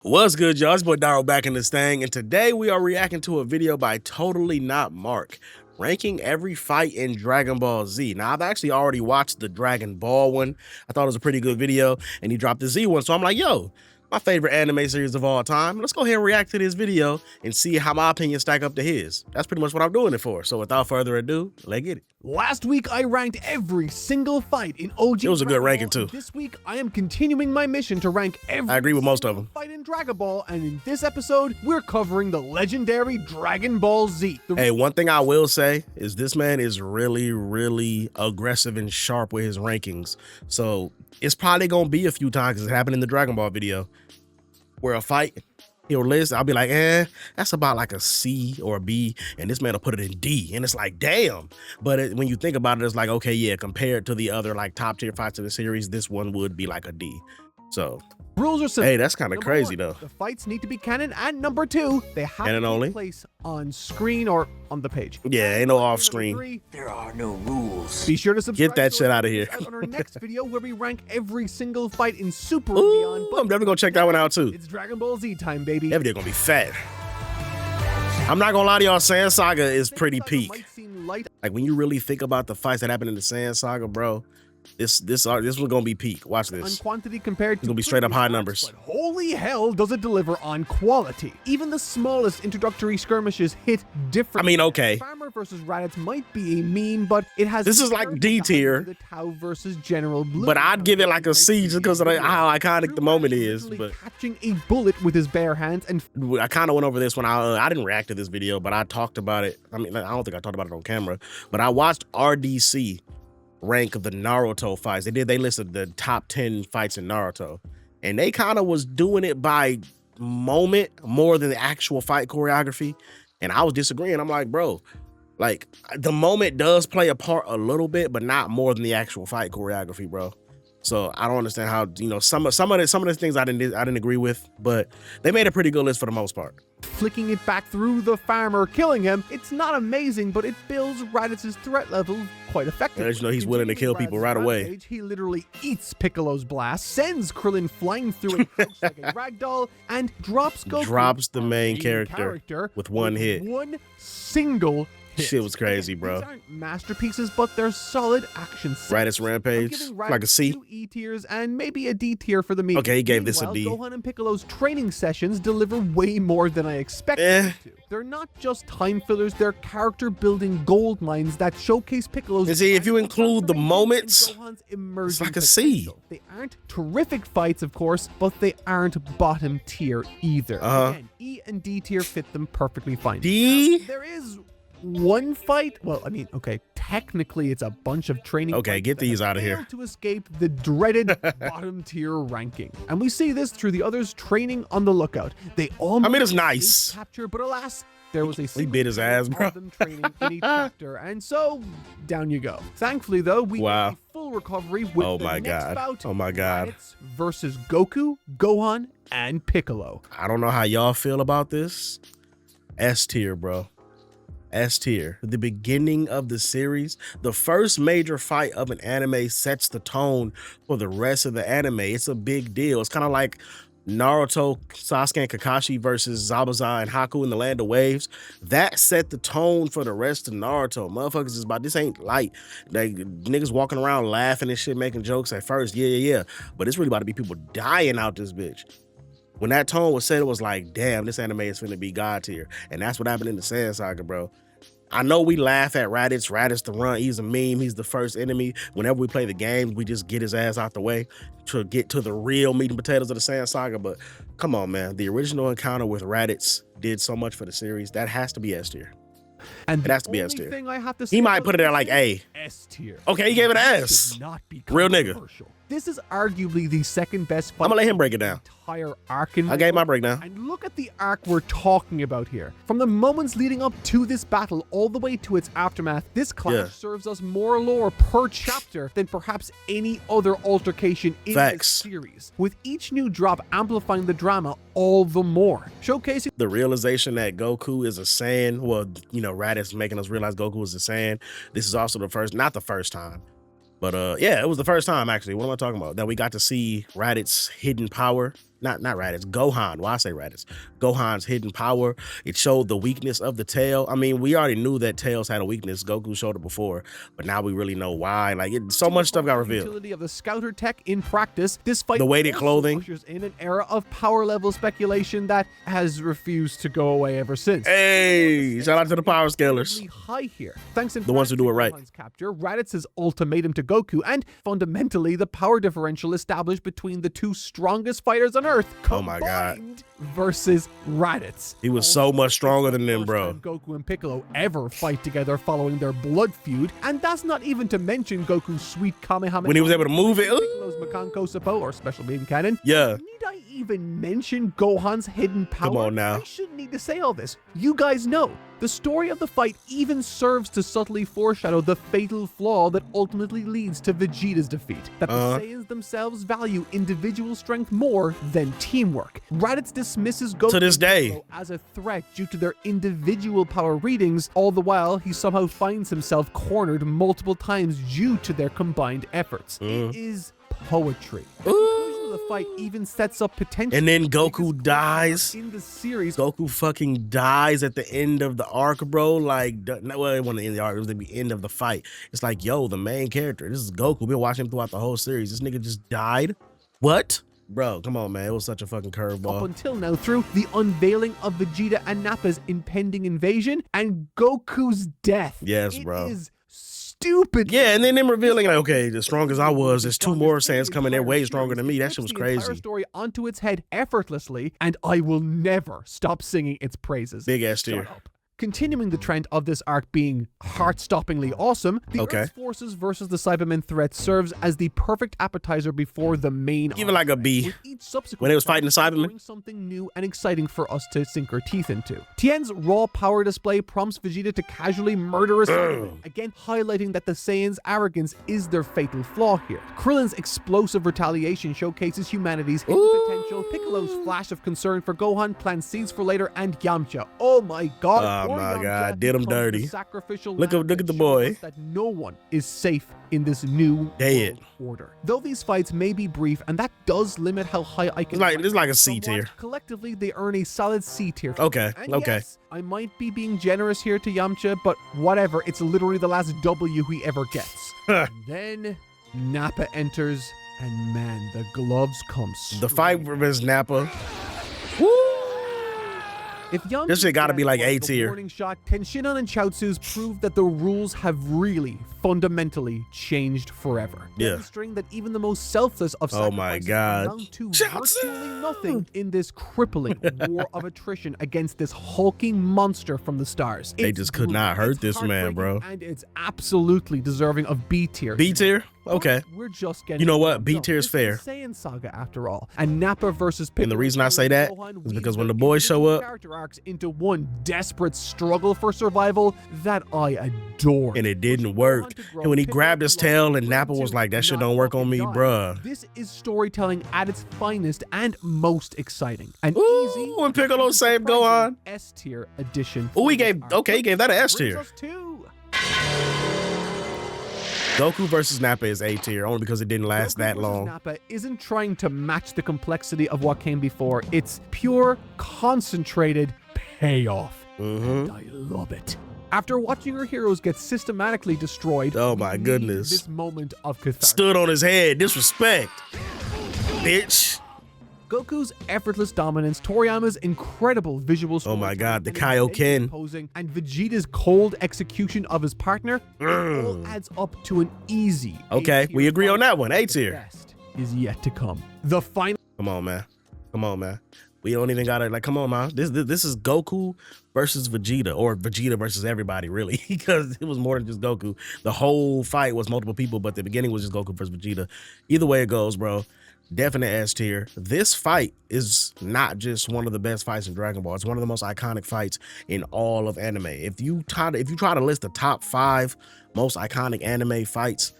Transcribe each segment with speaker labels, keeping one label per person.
Speaker 1: What's good, y'all? It's boy Dairu back in this thing, and today we are reacting to a video by Totally Not Mark, ranking every fight in Dragon Ball Z. Now, I've actually already watched the Dragon Ball one. I thought it was a pretty good video, and he dropped the Z one, so I'm like, yo, my favorite anime series of all time. Let's go ahead and react to this video and see how my opinions stack up to his. That's pretty much what I'm doing it for. So without further ado, let's get it.
Speaker 2: Last week, I ranked every single fight in OG.
Speaker 1: It was a good ranking too.
Speaker 2: This week, I am continuing my mission to rank every
Speaker 1: I agree with most of them.
Speaker 2: Fight in Dragon Ball, and in this episode, we're covering the legendary Dragon Ball Z.
Speaker 1: Hey, one thing I will say is this man is really aggressive and sharp with his rankings. So it's probably gonna be a few times, because it happened in the Dragon Ball video, where a fight, he'll list, I'll be like, that's about like a C or a B, and this man will put it in D, and it's like, damn. But when you think about it, it's like, okay, yeah, compared to the other like top tier fights in the series, this one would be like a D. So
Speaker 2: rules are simple.
Speaker 1: Hey, that's kind of crazy though.
Speaker 2: The fights need to be canon, and number two, they have
Speaker 1: canon
Speaker 2: to
Speaker 1: only.
Speaker 2: take place on screen or on the page.
Speaker 1: Yeah, ain't no off screen.
Speaker 3: There are no rules.
Speaker 2: Be sure to subscribe.
Speaker 1: Get that shit out of here.
Speaker 2: On our next video, where we rank every single fight in Super
Speaker 1: Ooh,
Speaker 2: and Beyond.
Speaker 1: I'm definitely gonna check that one out too.
Speaker 2: It's Dragon Ball Z time, baby.
Speaker 1: That video gonna be fat. I'm not gonna lie to y'all, Saiyan Saga is pretty peak. Like when you really think about the fights that happened in the Saiyan Saga, bro, this was gonna be peak. Watch this.
Speaker 2: On quantity compared to
Speaker 1: it's gonna be straight up high numbers.
Speaker 2: But holy hell, does it deliver on quality. Even the smallest introductory skirmishes hit different.
Speaker 1: I mean, okay.
Speaker 2: Farmer versus Raditz might be a meme, but it has.
Speaker 1: This is like D tier.
Speaker 2: The Tau versus General Blue.
Speaker 1: But I'd give it like a C just because of how iconic the moment is. But
Speaker 2: catching a bullet with his bare hands, and
Speaker 1: I kind of went over this when I didn't react to this video, but I talked about it. I mean, I don't think I talked about it on camera, but I watched RDC rank of the Naruto fights. They listed the top 10 fights in Naruto, and they kind of was doing it by moment more than the actual fight choreography. And I was disagreeing. I'm like, bro, like the moment does play a part a little bit, but not more than the actual fight choreography, bro. So I don't understand how, you know, some of the things I didn't agree with, but they made a pretty good list for the most part.
Speaker 2: Flicking it back through the farmer, killing him. It's not amazing, but it builds Raditz's threat level quite effectively.
Speaker 1: As you know, he's willing to kill people right away.
Speaker 2: He literally eats Piccolo's blast, sends Krillin flying through and crouched like a ragdoll, and drops Goku.
Speaker 1: Drops the main character with one hit.
Speaker 2: One single hit.
Speaker 1: Shit was crazy, bro.
Speaker 2: These aren't masterpieces, but they're solid action sets.
Speaker 1: Raditz Rampage, like a C.
Speaker 2: 2 E tiers and maybe a D tier for the meat.
Speaker 1: Okay, he gave this a D.
Speaker 2: Gohan and Piccolo's training sessions deliver way more than I expected them to. They're not just time fillers, they're character building gold mines that showcase Piccolo's.
Speaker 1: And see, if you include the moments,
Speaker 2: it's
Speaker 1: like a C.
Speaker 2: They aren't terrific fights, of course, but they aren't bottom tier either. Again, E and D tier fit them perfectly fine.
Speaker 1: D?
Speaker 2: Now, there is one fight, well, I mean, okay, technically it's a bunch of training.
Speaker 1: Okay, get these out of here.
Speaker 2: To escape the dreaded bottom tier ranking. And we see this through the others training on the lookout. They all,
Speaker 1: I mean, it's nice.
Speaker 2: Capture, but alas, there was a
Speaker 1: he bit his ass, bro.
Speaker 2: Them training in each chapter, and so down you go. Thankfully, though, we have a full recovery with
Speaker 1: oh
Speaker 2: the
Speaker 1: my
Speaker 2: next
Speaker 1: god,
Speaker 2: bout,
Speaker 1: oh my god,
Speaker 2: Raditz versus Goku, Gohan, and Piccolo.
Speaker 1: I don't know how y'all feel about this. S tier, bro. S tier. The beginning of the series, the first major fight of an anime sets the tone for the rest of the anime. It's a big deal. It's kind of like Naruto, Sasuke, and Kakashi versus Zabuza and Haku in the Land of Waves. That set the tone for the rest of Naruto. Motherfuckers is about, this ain't light. Like niggas walking around laughing and shit, making jokes at first. Yeah. But it's really about to be people dying out this bitch. When that tone was set, it was like, damn, this anime is finna be God tier. And that's what happened in the Saiyan Saga, bro. I know we laugh at Raditz the run. He's a meme. He's the first enemy. Whenever we play the game, we just get his ass out the way to get to the real meat and potatoes of the Saiyan Saga. But come on, man. The original encounter with Raditz did so much for the series. That has to be S tier.
Speaker 2: And
Speaker 1: it has to be S tier.
Speaker 2: Thing I have to say,
Speaker 1: he might put it there like A.
Speaker 2: S tier.
Speaker 1: Okay, he gave it an S. Real nigga.
Speaker 2: This is arguably the second best fight.
Speaker 1: I'm gonna let him break it down.
Speaker 2: Entire arc in
Speaker 1: I gave my breakdown.
Speaker 2: And look at the arc we're talking about here. From the moments leading up to this battle all the way to its aftermath, this clash serves us more lore per chapter than perhaps any other altercation in this series, with each new drop amplifying the drama all the more, showcasing
Speaker 1: the realization that Goku is a Saiyan. Well, you know, Raditz making us realize Goku is a Saiyan. This is also the first, not the first time, but yeah, it was the first time actually. What am I talking about? That we got to see Raditz's hidden power not Raditz, Gohan. Why I say Raditz? Gohan's hidden power. It showed the weakness of the tail. I mean, we already knew that Tails had a weakness. Goku showed it before, but now we really know why. Like, so much stuff got revealed.
Speaker 2: Utility of the Scouter tech in practice. This fight,
Speaker 1: the weighted clothing,
Speaker 2: ushers in an era of power level speculation that has refused to go away ever since.
Speaker 1: Hey, shout out to the power scalers.
Speaker 2: High here, thanks in
Speaker 1: the ones who do it right.
Speaker 2: Capture Raditz's ultimatum to Goku, and fundamentally the power differential established between the two strongest fighters on Earth.
Speaker 1: Oh my God.
Speaker 2: Versus Raditz.
Speaker 1: He was so much stronger than them, bro.
Speaker 2: Goku and Piccolo ever fight together following their blood feud, and that's not even to mention Goku's sweet Kamehameha
Speaker 1: when he was able to move it.
Speaker 2: Piccolo's Makan Kosapo, or special beam cannon.
Speaker 1: Yeah.
Speaker 2: Need I even mention Gohan's hidden power?
Speaker 1: Come on now.
Speaker 2: I shouldn't need to say all this. You guys know. The story of the fight even serves to subtly foreshadow the fatal flaw that ultimately leads to Vegeta's defeat. That the Saiyans themselves value individual strength more than teamwork. Raditz dismisses Goku
Speaker 1: to this day
Speaker 2: as a threat due to their individual power readings. All the while, he somehow finds himself cornered multiple times due to their combined efforts. It is poetry. The fight even sets up potential.
Speaker 1: And then Goku dies
Speaker 2: in the series.
Speaker 1: Goku fucking dies at the end of the arc, bro. Like, well, it wasn't the end of the arc, it was the end of the fight. It's like, yo, the main character, this is Goku. We've been watching him throughout the whole series. This nigga just died. What? Bro, come on, man. It was such a fucking curveball.
Speaker 2: Up until now, through the unveiling of Vegeta and Nappa's impending invasion and Goku's death.
Speaker 1: Yes, bro.
Speaker 2: It is stupid.
Speaker 1: Yeah, and then them revealing, like, okay, as strong as I was, there's two more Saiyans coming there way stronger than me. That shit was crazy.
Speaker 2: The entire story onto its head effortlessly, and I will never stop singing its praises.
Speaker 1: Big ass tier.
Speaker 2: Continuing the trend of this arc being heart-stoppingly awesome, the Earth's forces versus the Cybermen threat serves as the perfect appetizer before the main
Speaker 1: Give it like a B.
Speaker 2: With each subsequent
Speaker 1: when it was fighting the Cybermen.
Speaker 2: Something new and exciting for us to sink our teeth into. Tien's raw power display prompts Vegeta to casually murder a Cyberman, again highlighting that the Saiyans' arrogance is their fatal flaw here. Krillin's explosive retaliation showcases humanity's hidden potential. Piccolo's flash of concern for Gohan plants seeds for later, and Yamcha. Oh my God.
Speaker 1: Oh my God, did him dirty. Look at the boy.
Speaker 2: That no one is safe in this new world order. Though these fights may be brief, and that does limit how high I can.
Speaker 1: It's like a C tier.
Speaker 2: Collectively, they earn a solid C tier.
Speaker 1: Okay,
Speaker 2: and yes, I might be being generous here to Yamcha, but whatever. It's literally the last W he ever gets. Then Nappa enters, and man, the gloves come.
Speaker 1: The fight versus Nappa.
Speaker 2: If
Speaker 1: this shit gotta be like A tier.
Speaker 2: Warning shot, Tenshinhan and Chaozu's prove that the rules have really fundamentally changed forever.
Speaker 1: Yeah.
Speaker 2: Demonstrating that even the most selfless of
Speaker 1: oh my God,
Speaker 2: amount to virtually nothing in this crippling war of attrition against this hulking monster from the stars.
Speaker 1: They just could not hurt this man, bro.
Speaker 2: And it's absolutely deserving of B tier.
Speaker 1: B tier? Okay.
Speaker 2: We're just getting.
Speaker 1: You know what? B tier is fair.
Speaker 2: Saiyan Saga after all. And Nappa versus Piccolo.
Speaker 1: And the reason I say that is because when the boys show up,
Speaker 2: character arcs into one desperate struggle for survival that I adore.
Speaker 1: And it didn't work. And when he grabbed his tail and Nappa was like, that shit don't work on me, bruh.
Speaker 2: This is storytelling at its finest and most exciting. An easy
Speaker 1: when Piccolo saved Gohan.
Speaker 2: S tier edition.
Speaker 1: Oh, he gave that an S tier. Goku versus Nappa is A tier only because it didn't last that long.
Speaker 2: Nappa isn't trying to match the complexity of what came before. It's pure, concentrated payoff. And I love it. After watching her heroes get systematically destroyed,
Speaker 1: oh my goodness,
Speaker 2: this moment of catharsis.
Speaker 1: Stood on his head, disrespect, bitch.
Speaker 2: Goku's effortless dominance, Toriyama's incredible visual
Speaker 1: oh my God, the Kaioken
Speaker 2: posing, and Vegeta's cold execution of his partner, it all adds up to an easy.
Speaker 1: Okay, we agree on that one. A tier.
Speaker 2: Best is yet to come. The final.
Speaker 1: Come on, man. Come on, man. We don't even gotta come on, man. This is Goku versus Vegeta, or Vegeta versus everybody, really, because it was more than just Goku. The whole fight was multiple people, but the beginning was just Goku versus Vegeta. Either way it goes, bro. Definite S tier. This fight is not just one of the best fights in Dragon Ball. It's one of the most iconic fights in all of anime. If you try to list the top 5 most iconic anime fights,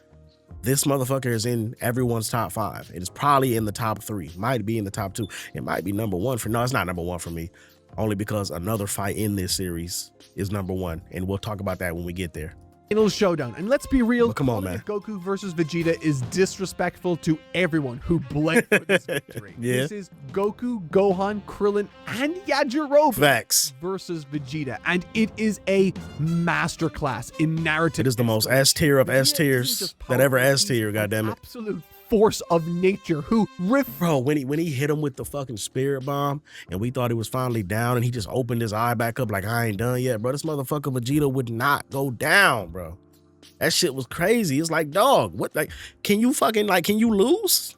Speaker 1: this motherfucker is in everyone's top 5. It is probably in the top 3. Might be in the top 2. It might be number 1 for. No, it's not number 1 for me. Only because another fight in this series is number 1, and we'll talk about that when we get there.
Speaker 2: final showdown. And let's be real,
Speaker 1: come on,
Speaker 2: calling
Speaker 1: man.
Speaker 2: it Goku versus Vegeta is disrespectful to everyone who bled for this victory.
Speaker 1: Yeah.
Speaker 2: This is Goku, Gohan, Krillin, and Yajirobe
Speaker 1: Facts.
Speaker 2: versus Vegeta, and it is a masterclass in narrative.
Speaker 1: It is the most S tier of S tiers that ever S tier, goddammit.
Speaker 2: Absolute force of nature who
Speaker 1: Bro, when he hit him with the fucking spirit bomb and we thought he was finally down and he just opened his eye back up like, I ain't done yet, bro. This motherfucker Vegeta would not go down, bro. That shit was crazy. It's like, dog, what, like, can you lose?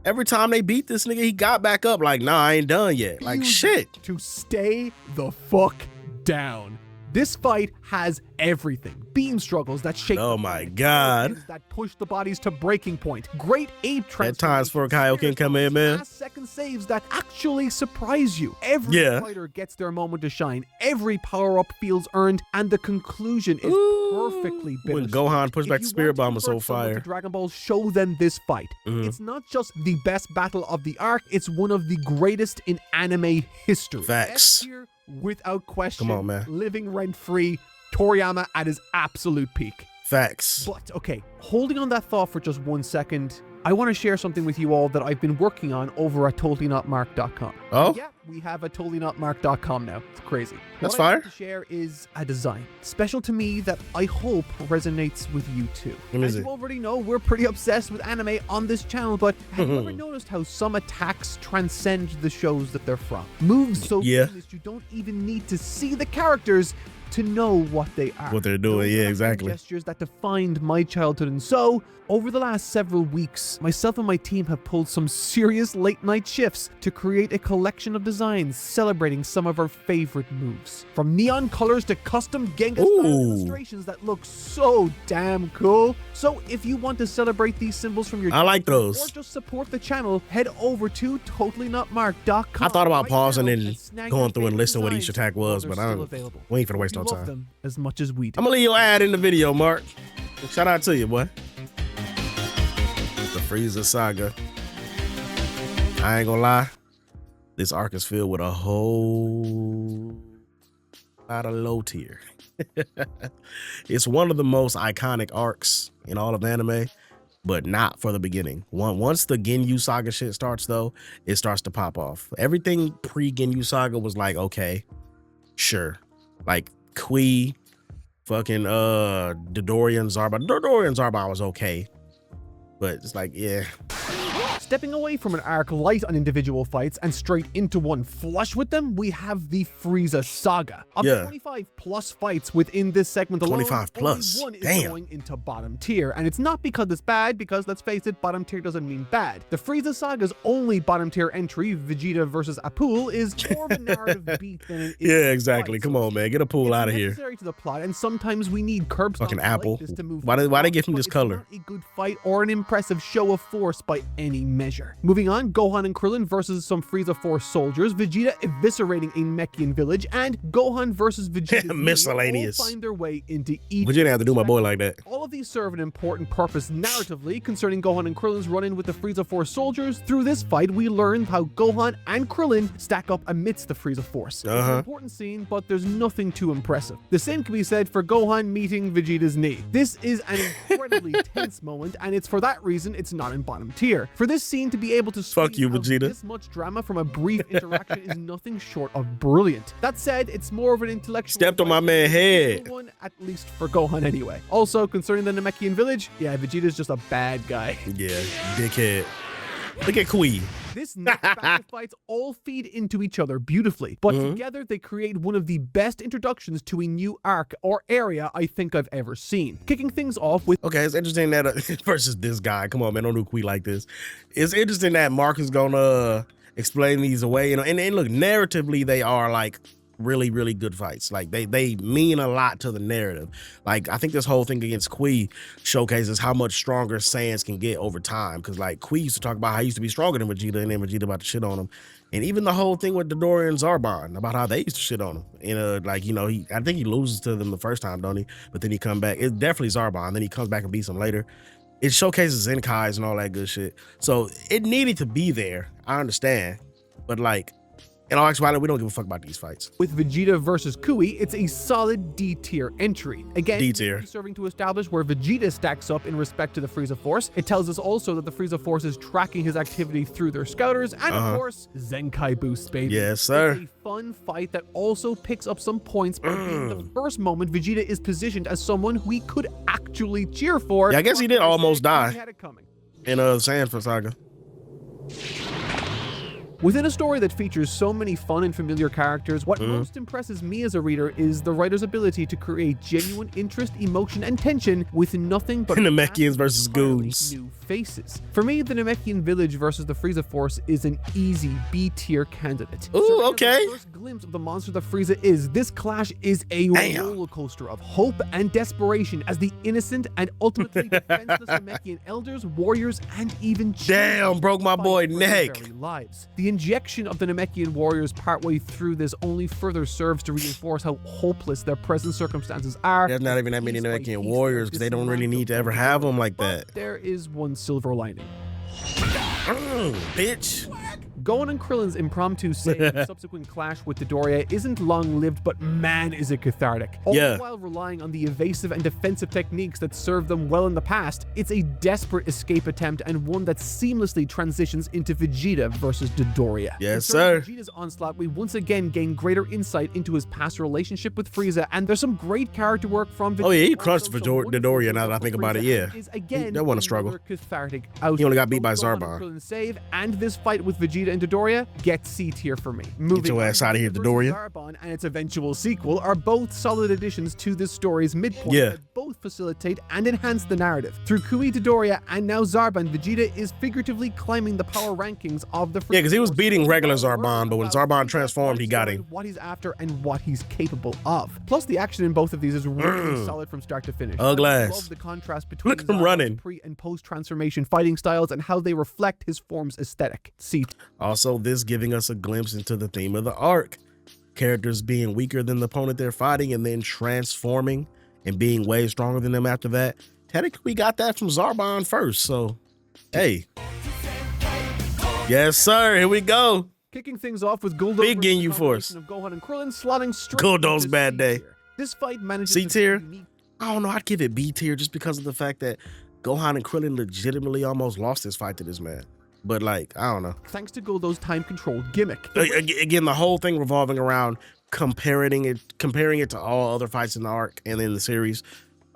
Speaker 1: Every time they beat this nigga, he got back up like, nah, I ain't done yet. Like, shit.
Speaker 2: To stay the fuck down. This fight has everything. Beam struggles that shake.
Speaker 1: Oh my God.
Speaker 2: That push the bodies to breaking point. Great ape transformation.
Speaker 1: At times for a Kaioken come in, man.
Speaker 2: Last second saves that actually surprise you. Every fighter gets their moment to shine. Every power-up feels earned, and the conclusion is perfectly bittersweet.
Speaker 1: When Gohan pushed back the spirit bomb was so fire.
Speaker 2: Dragon Ball, show them this fight. It's not just the best battle of the arc, it's one of the greatest in anime history.
Speaker 1: Facts.
Speaker 2: S-tier, without question.
Speaker 1: Come on, man.
Speaker 2: Living rent-free, Toriyama at his absolute peak.
Speaker 1: Facts.
Speaker 2: But, okay, holding on that thought for just 1 second, I want to share something with you all that I've been working on over at TotallyNotMark.com.
Speaker 1: Oh?
Speaker 2: Yeah, we have a TotallyNotMark.com now. It's crazy.
Speaker 1: That's
Speaker 2: what I
Speaker 1: fire.
Speaker 2: want to share is a design special to me that I hope resonates with you too. As you already know, we're pretty obsessed with anime on this channel, but have you ever noticed how some attacks transcend the shows that they're from? Moves so famous you don't even need to see the characters to know what they are.
Speaker 1: What they're doing, yeah, exactly.
Speaker 2: Gestures that defined my childhood. And so, over the last several weeks, myself and my team have pulled some serious late-night shifts to create a collection of designs celebrating some of our favorite moves. From neon colors to custom Gengar-style illustrations that look so damn cool. So, if you want to celebrate these symbols from your
Speaker 1: I like those.
Speaker 2: or just support the channel, head over to TotallyNotMark.com.
Speaker 1: I thought about pausing
Speaker 2: now
Speaker 1: and
Speaker 2: snag
Speaker 1: going
Speaker 2: your
Speaker 1: through and
Speaker 2: favorite
Speaker 1: listing what each
Speaker 2: designs
Speaker 1: attack was,
Speaker 2: while
Speaker 1: but
Speaker 2: they're
Speaker 1: I
Speaker 2: still
Speaker 1: don't.
Speaker 2: available.
Speaker 1: We ain't finna waste
Speaker 2: We
Speaker 1: no
Speaker 2: love
Speaker 1: time.
Speaker 2: them as much as we do.
Speaker 1: I'm gonna leave your ad in the video, Mark. Shout out to you, boy. The Frieza saga. I ain't gonna lie. This arc is filled with a whole lot of low tier. It's one of the most iconic arcs in all of anime, but not for the beginning. Once the Ginyu saga shit starts, though, it starts to pop off. Everything pre-Ginyu saga was like, okay, sure. Like Kui, fucking Dodorian Zarbon. Dodorian Zarbon was okay, but it's like, yeah.
Speaker 2: Stepping away from an arc light on individual fights and straight into one flush with them, we have the Frieza saga. Of the 25 plus fights within this segment alone,
Speaker 1: 25 plus.
Speaker 2: only one is going into bottom tier. And it's not because it's bad, because let's face it, bottom tier doesn't mean bad. The Frieza saga's only bottom tier entry, Vegeta versus Apul, is more of a narrative beat than it is.
Speaker 1: Yeah, exactly. Come on, man. Get a pool out of here.
Speaker 2: It's necessary to the plot, and sometimes we need curb stomps
Speaker 1: Fucking Apple.
Speaker 2: like this to move
Speaker 1: Why they give him
Speaker 2: but
Speaker 1: this
Speaker 2: it's
Speaker 1: color?
Speaker 2: not a good fight or an impressive show of force by any measure. Moving on, Gohan and Krillin versus some Frieza Force soldiers, Vegeta eviscerating a Mechian village, and Gohan versus Vegeta
Speaker 1: Miscellaneous.
Speaker 2: all find their way into each.
Speaker 1: But you didn't have to do my boy like that.
Speaker 2: All of these serve an important purpose narratively concerning Gohan and Krillin's run-in with the Frieza Force soldiers. Through this fight, we learn how Gohan and Krillin stack up amidst the Frieza Force. It's an important scene, but there's nothing too impressive. The same can be said for Gohan meeting Vegeta's knee. This is an incredibly tense moment, and it's for that reason it's not in bottom tier. For this scene to be able to
Speaker 1: fuck you,
Speaker 2: out
Speaker 1: Vegeta.
Speaker 2: This much drama from a brief interaction is nothing short of brilliant. That said, it's more of an intellectual
Speaker 1: Stepped on my man's head.
Speaker 2: one, at least for Gohan anyway. Also, concerning the Namekian village, yeah, Vegeta's just a bad guy.
Speaker 1: Yeah, dickhead. Look at Kui.
Speaker 2: This next battle fights all feed into each other beautifully, but together they create one of the best introductions to a new arc or area I think I've ever seen. Kicking things off with...
Speaker 1: Okay, it's interesting that versus this guy. Come on, man, don't do Kui like this. It's interesting that Mark is gonna explain these away, you know, and look, narratively they are like really, really good fights. Like they mean a lot to the narrative. Like I think this whole thing against Kui showcases how much stronger Saiyans can get over time. Cause like Kui used to talk about how he used to be stronger than Vegeta, and then Vegeta about to shit on him. And even the whole thing with Dodorian Zarbon about how they used to shit on him. And like, you know, I think he loses to them the first time, don't he? But then he come back. It's definitely Zarbon. Then he comes back and beats him later. It showcases Zenkais and all that good shit. So it needed to be there. I understand. But like, In all actuality, we don't give a fuck about these fights.
Speaker 2: With Vegeta versus Kui, it's a solid D tier entry. Again,
Speaker 1: D tier.
Speaker 2: Serving to establish where Vegeta stacks up in respect to the Frieza Force. It tells us also that the Frieza Force is tracking his activity through their scouters, and of course, Zenkai boost, baby.
Speaker 1: Yes, sir.
Speaker 2: It's a fun fight that also picks up some points by being the first moment Vegeta is positioned as someone who we could actually cheer for.
Speaker 1: Yeah, I guess he did almost die
Speaker 2: He had it coming.
Speaker 1: in Sanford Saga.
Speaker 2: Within a story that features so many fun and familiar characters, what most impresses me as a reader is the writer's ability to create genuine interest, emotion, and tension with nothing but
Speaker 1: Namekians versus goons.
Speaker 2: New faces. For me, the Namekian village versus the Frieza Force is an easy B tier candidate.
Speaker 1: Ooh, okay.
Speaker 2: The first glimpse of the monster that Frieza is, this clash is a roller coaster of hope and desperation as the innocent and ultimately defenseless Namekian elders, warriors, and even
Speaker 1: Damn, broke my boy
Speaker 2: fight for their
Speaker 1: neck.
Speaker 2: very lives. The injection of the Namekian warriors partway through this only further serves to reinforce how hopeless their present circumstances are.
Speaker 1: There's not even that many Namekian warriors because they don't really need to ever have them like that.
Speaker 2: But there is one silver lining.
Speaker 1: Bitch.
Speaker 2: Gohan and Krillin's impromptu save and subsequent clash with Dodoria isn't long-lived, but man is it cathartic. All the while relying on the evasive and defensive techniques that served them well in the past, it's a desperate escape attempt and one that seamlessly transitions into Vegeta versus Dodoria.
Speaker 1: Yes, sir.
Speaker 2: Vegeta's onslaught, we once again gain greater insight into his past relationship with Frieza, and there's some great character work from Vegeta.
Speaker 1: Oh yeah, he crushed Dodoria now that I think about it, yeah.
Speaker 2: That
Speaker 1: wasn't a struggle.
Speaker 2: Cathartic
Speaker 1: He only got beat by
Speaker 2: Gohan and
Speaker 1: Zarbon.
Speaker 2: Krillin save, and this fight with Vegeta and Dodoria gets C tier for me.
Speaker 1: Get your ass out of here, Dodoria.
Speaker 2: Zarbon and its eventual sequel are both solid additions to this story's midpoint that both facilitate and enhance the narrative. Through Kui, Dodoria, and now Zarbon, Vegeta is figuratively climbing the power rankings of the
Speaker 1: because he was beating regular Zarbon, but when Zarbon transformed, he got him.
Speaker 2: What he's after and what he's capable of. Plus, the action in both of these is really solid from start to finish. I love the contrast between
Speaker 1: Look at him running.
Speaker 2: pre and post transformation fighting styles and how they reflect his form's aesthetic. See.
Speaker 1: Also, this giving us a glimpse into the theme of the arc. Characters being weaker than the opponent they're fighting and then transforming and being way stronger than them after that. Technically, we got that from Zarbon first, so hey. Yes, sir, here we go.
Speaker 2: Kicking things off with Guldo
Speaker 1: Big Ginyu Force.
Speaker 2: of Gohan and Krillin slotting straight
Speaker 1: Guldo's
Speaker 2: into
Speaker 1: bad
Speaker 2: C
Speaker 1: day.
Speaker 2: tier. This fight manages
Speaker 1: C
Speaker 2: to
Speaker 1: tier?
Speaker 2: be unique.
Speaker 1: I don't know, I'd give it B tier just because of the fact that Gohan and Krillin legitimately almost lost this fight to this man. But like, I don't know.
Speaker 2: Thanks to Guldo's time-controlled gimmick.
Speaker 1: Again, the whole thing revolving around comparing it to all other fights in the arc and in the series.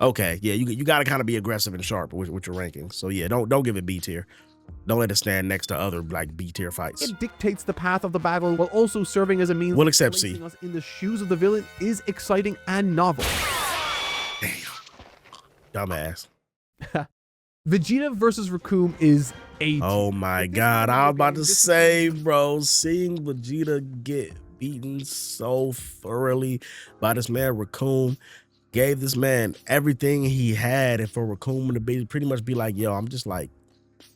Speaker 1: Okay, yeah, you got to kind of be aggressive and sharp with your rankings. So yeah, don't give it B tier. Don't let it stand next to other like B tier fights.
Speaker 2: It dictates the path of the battle while also serving as a means
Speaker 1: We'll
Speaker 2: of
Speaker 1: accept
Speaker 2: placing
Speaker 1: C.
Speaker 2: us in the shoes of the villain is exciting and novel.
Speaker 1: Damn, dumbass.
Speaker 2: Vegeta versus Recoome is A.
Speaker 1: Oh my God, I was about to say, bro, seeing Vegeta get beaten so thoroughly by this man Recoome gave this man everything he had, and for Recoome to pretty much be like, yo, I'm just like,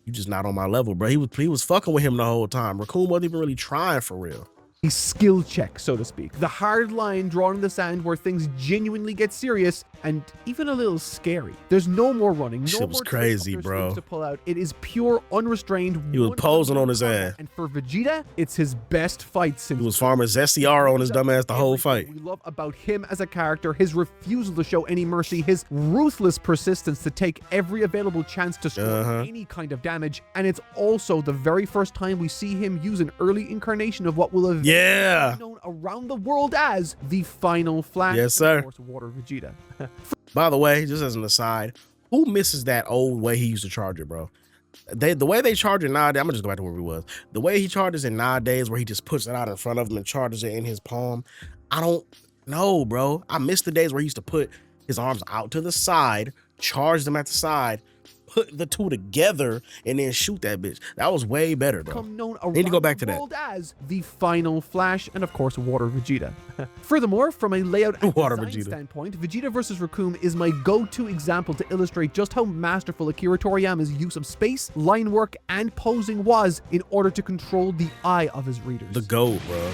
Speaker 1: you just not on my level, bro. He was fucking with him the whole time. Recoome wasn't even really trying for real.
Speaker 2: A skill check, so to speak. The hard line drawn in the sand where things genuinely get serious and even a little scary. There's no more running. No
Speaker 1: Shit was
Speaker 2: more
Speaker 1: crazy,
Speaker 2: tricks up their
Speaker 1: bro.
Speaker 2: sleeves to pull out. It is pure, unrestrained.
Speaker 1: He was posing on his ass.
Speaker 2: And for Vegeta, it's his best fight since.
Speaker 1: He was farming SCR on his dumbass the whole fight.
Speaker 2: We love about him as a character, his refusal to show any mercy, his ruthless persistence to take every available chance to score any kind of damage, and it's also the very first time we see him use an early incarnation of what will have been known around the world as the Final Flash.
Speaker 1: Yes, sir.
Speaker 2: Of course, Water Vegeta.
Speaker 1: By the way, just as an aside, who misses that old way he used to charge it, bro? The way they charge it nowadays, I'm gonna just go back to where we was. The way he charges it nowadays, where he just puts it out in front of him and charges it in his palm, I don't know, bro. I miss the days where he used to put his arms out to the side, charge them at the side, put the two together, and then shoot that bitch. That was way better, bro. Need to go back to that.
Speaker 2: As the Final Flash, and of course, Water Vegeta. Furthermore, from a layout and
Speaker 1: Water
Speaker 2: design
Speaker 1: Vegeta.
Speaker 2: standpoint, Vegeta vs. Recoome is my go-to example to illustrate just how masterful Akira Toriyama's use of space, line work, and posing was in order to control the eye of his readers.
Speaker 1: The GOAT, bro.